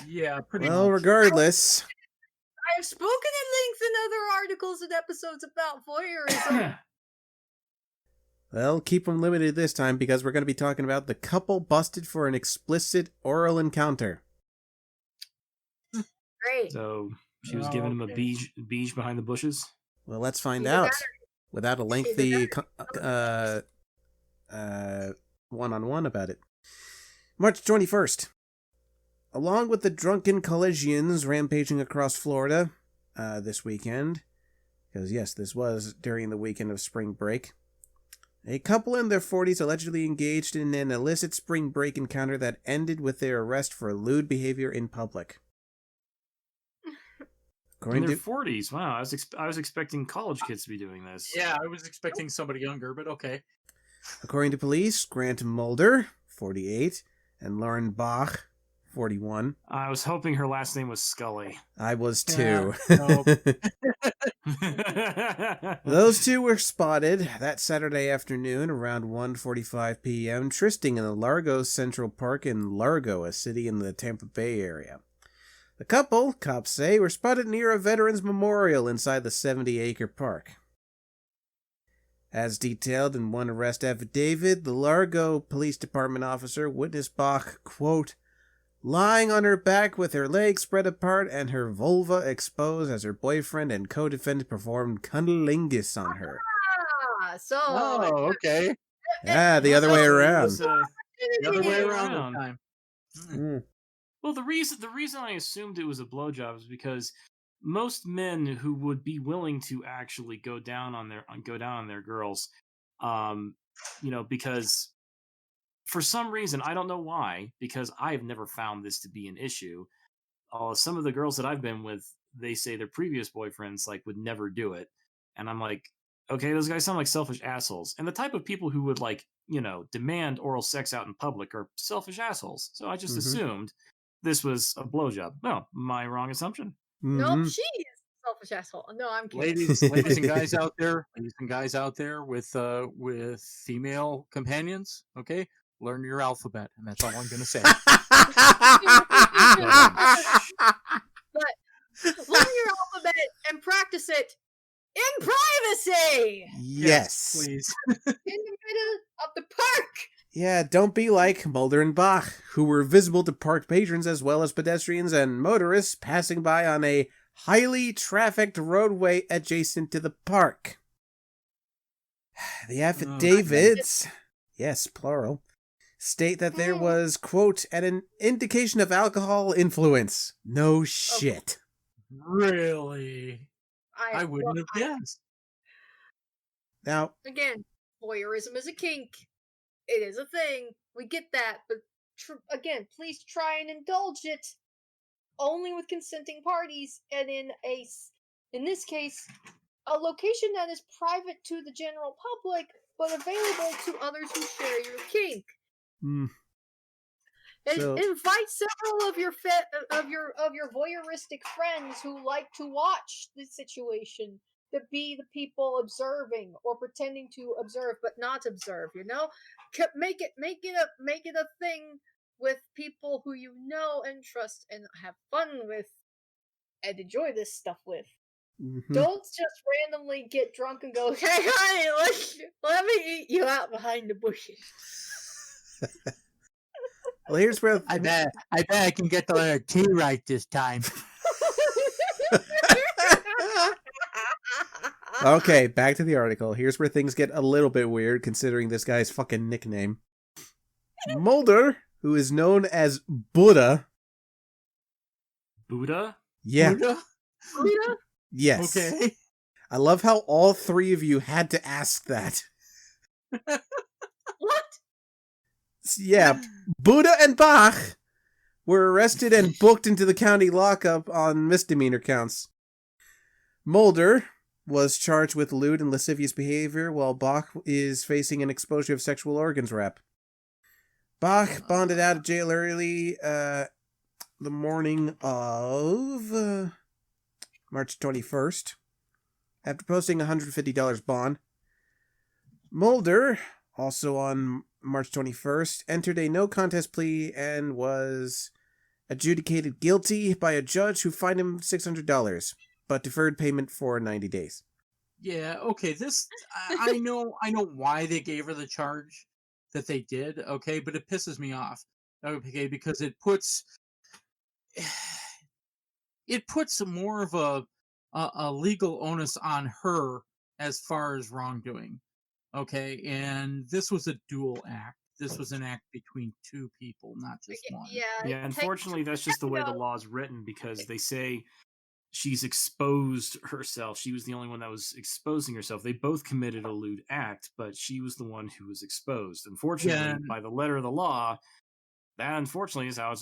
Yeah, pretty well, much. Regardless. I have spoken at length in other articles and episodes about voyeurism. Well, keep them limited this time because we're going to be talking about the couple busted for an explicit oral encounter. Great. So she was giving him a beige behind the bushes? Well, let's find out. Without a lengthy one-on-one about it. March 21st. Along with the drunken collegians rampaging across Florida this weekend, because yes, this was during the weekend of spring break, a couple in their 40s allegedly engaged in an illicit spring break encounter that ended with their arrest for lewd behavior in public. In their 40s. Wow, I was expecting college kids to be doing this. Yeah, I was expecting somebody younger, but okay. According to police, Grant Mulder, 48, and Lauren Bach, 41. I was hoping her last name was Scully. I was too. Nope. Those two were spotted that Saturday afternoon around 1:45 p.m. trysting in the Largo Central Park in Largo, a city in the Tampa Bay area. The couple, cops say, were spotted near a veterans memorial inside the 70-acre park. As detailed in one arrest affidavit, the Largo Police Department officer witnessed Bach, quote, lying on her back with her legs spread apart and her vulva exposed as her boyfriend and co-defendant performed cunnilingus on her. So. Oh, okay. Yeah, the other way around. The other way around this time. Mm. Well, the reason I assumed it was a blowjob is because most men who would be willing to actually go down on their girls, because for some reason, I don't know why, because I've never found this to be an issue. Some of the girls that I've been with, they say their previous boyfriends would never do it, and I'm like, okay, those guys sound like selfish assholes. And the type of people who would demand oral sex out in public are selfish assholes. So I just assumed this was a blowjob. No, my wrong assumption. Nope, she is a selfish asshole. No, I'm kidding. Ladies and guys out there with female companions, okay? Learn your alphabet, and that's all I'm going to say. But learn your alphabet and practice it in privacy. Yes. Please. In the middle of the park. Yeah, don't be like Mulder and Bach, who were visible to park patrons as well as pedestrians and motorists passing by on a highly trafficked roadway adjacent to the park. The affidavits, yes, plural, state that there was, quote, an indication of alcohol influence. No shit. Really? I wouldn't have guessed. Now, again, voyeurism is a kink. It is a thing. We get that, but again, please try and indulge it only with consenting parties, and in this case, a location that is private to the general public, but available to others who share your kink. Invite several of your voyeuristic friends who like to watch the situation to be the people observing or pretending to observe but not observe. Make it a thing with people who you know and trust and have fun with and enjoy this stuff with. Don't just randomly get drunk and go, hey honey, let me eat you out behind the bushes. Well, here's where I bet I can get the letter T right this time. Okay, back to the article. Here's where things get a little bit weird, considering this guy's fucking nickname. Mulder, who is known as Buddha. Buddha? Yeah. Buddha? Yes. Okay. I love how all three of you had to ask that. What? Yeah, Buddha and Bach were arrested and booked into the county lockup on misdemeanor counts. Mulder was charged with lewd and lascivious behavior, while Bach is facing an exposure of sexual organs rap. Bach bonded out of jail early the morning of March 21st after posting $150 bond. Mulder, also on March 21st, entered a no-contest plea and was adjudicated guilty by a judge who fined him $600, but deferred payment for 90 days. Yeah, okay, I know why they gave her the charge that they did, okay, but it pisses me off, okay, because it puts more of a legal onus on her as far as wrongdoing. Okay, and this was a dual act. This was an act between two people, not just one. Yeah, unfortunately, that's just the way the law is written because they say she's exposed herself. She was the only one that was exposing herself. They both committed a lewd act, but she was the one who was exposed. Unfortunately, by the letter of the law, that unfortunately is how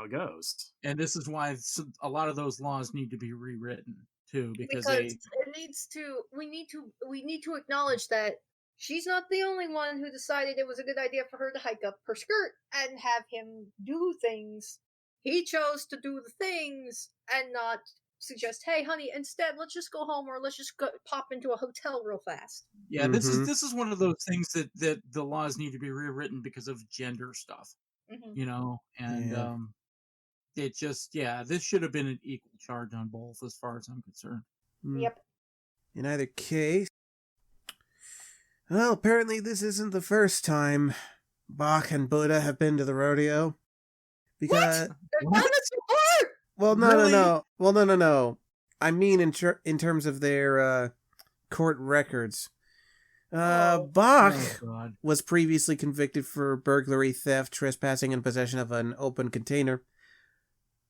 it goes. And this is why a lot of those laws need to be rewritten too, because it needs to. We need to acknowledge that she's not the only one who decided it was a good idea for her to hike up her skirt and have him do things. He chose to do the things and not suggest, "Hey, honey, instead, let's just go home or let's just go pop into a hotel real fast." Yeah, this is one of those things that the laws need to be rewritten because of gender stuff. Mm-hmm. You know, and it just this should have been an equal charge on both, as far as I'm concerned. Yep. In either case, well, apparently this isn't the first time Bach and Buddha have been to the rodeo. Because well, no. Well, no. I mean, in terms of their court records. Bach was previously convicted for burglary, theft, trespassing, and possession of an open container.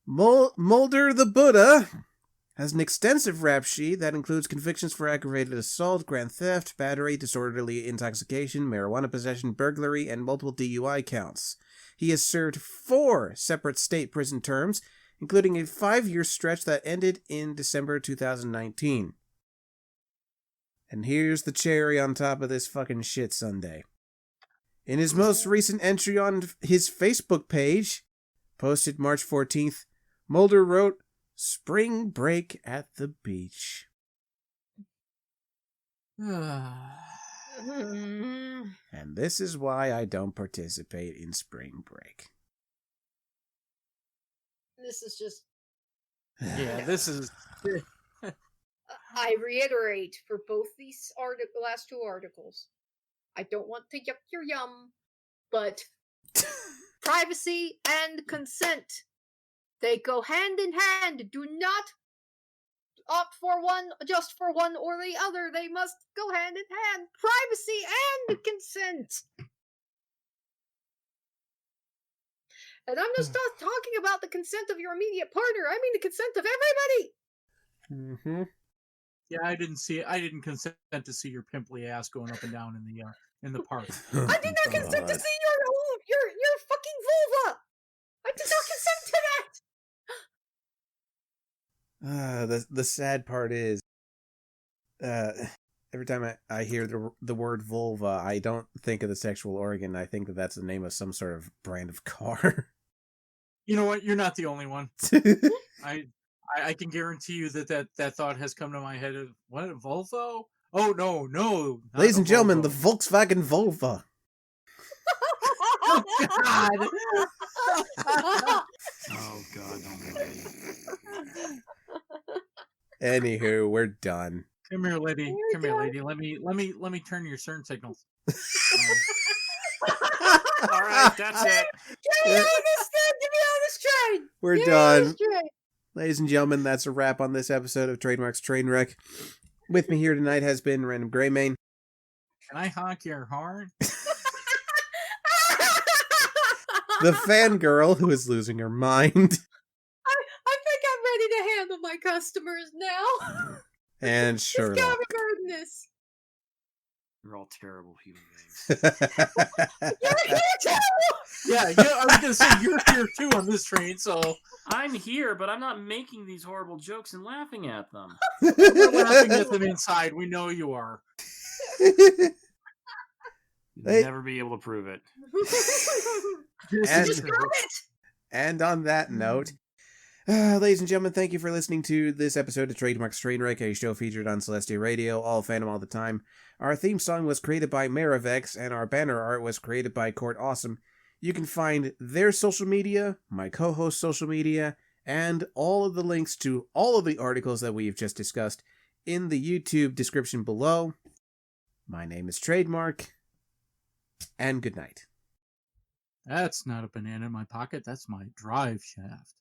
Mulder the Buddha has an extensive rap sheet that includes convictions for aggravated assault, grand theft, battery, disorderly intoxication, marijuana possession, burglary, and multiple DUI counts. He has served 4 separate state prison terms, including a 5-year stretch that ended in December 2019. And here's the cherry on top of this fucking shit sundae. In his most recent entry on his Facebook page, posted March 14th, Mulder wrote, "Spring break at the beach." And this is why I don't participate in spring break. This is just... this is... I reiterate for both these last 2 articles, I don't want to yuck your yum, but privacy and consent, they go hand in hand. Do not opt for one, just for one or the other. They must go hand in hand. Privacy and consent. And I'm just not talking about the consent of your immediate partner. I mean the consent of everybody. Mm-hmm. Yeah, I didn't consent to see your pimply ass going up and down in the park. I did not consent to see your fucking vulva. I did not consent to that. The sad part is, every time I hear the word vulva, I don't think of the sexual organ. I think that that's the name of some sort of brand of car. You know what? You're not the only one. I can guarantee you that thought has come to my head of, what, Volvo? Oh, no. Ladies and gentlemen, the Volkswagen Volva. Oh, God. Oh, God almighty. Anywho, we're done. Come here, lady. Come here, lady. Let me turn your CERN signals. All right, that's it. Get me on this train. We're done. Ladies and gentlemen, that's a wrap on this episode of Trademark's Trainwreck. With me here tonight has been RandomGreymane. Can I honk your horn? The fangirl who is losing her mind. I think I'm ready to handle my customers now. And Sherlock. It's this. You're all terrible human beings. You're here too! Yeah, I was going to say, you're here too on this train, so... I'm here, but I'm not making these horrible jokes and laughing at them. We're laughing at them inside. We know you are. You'll never be able to prove it. And on that note, ladies and gentlemen, thank you for listening to this episode of Trademark's Trainwreck, a show featured on Celestia Radio, all fandom all the time. Our theme song was created by Maravex, and our banner art was created by Court Awesome. You can find their social media, my co-host's social media, and all of the links to all of the articles that we've just discussed in the YouTube description below. My name is Trademark, and good night. That's not a banana in my pocket. That's my drive shaft.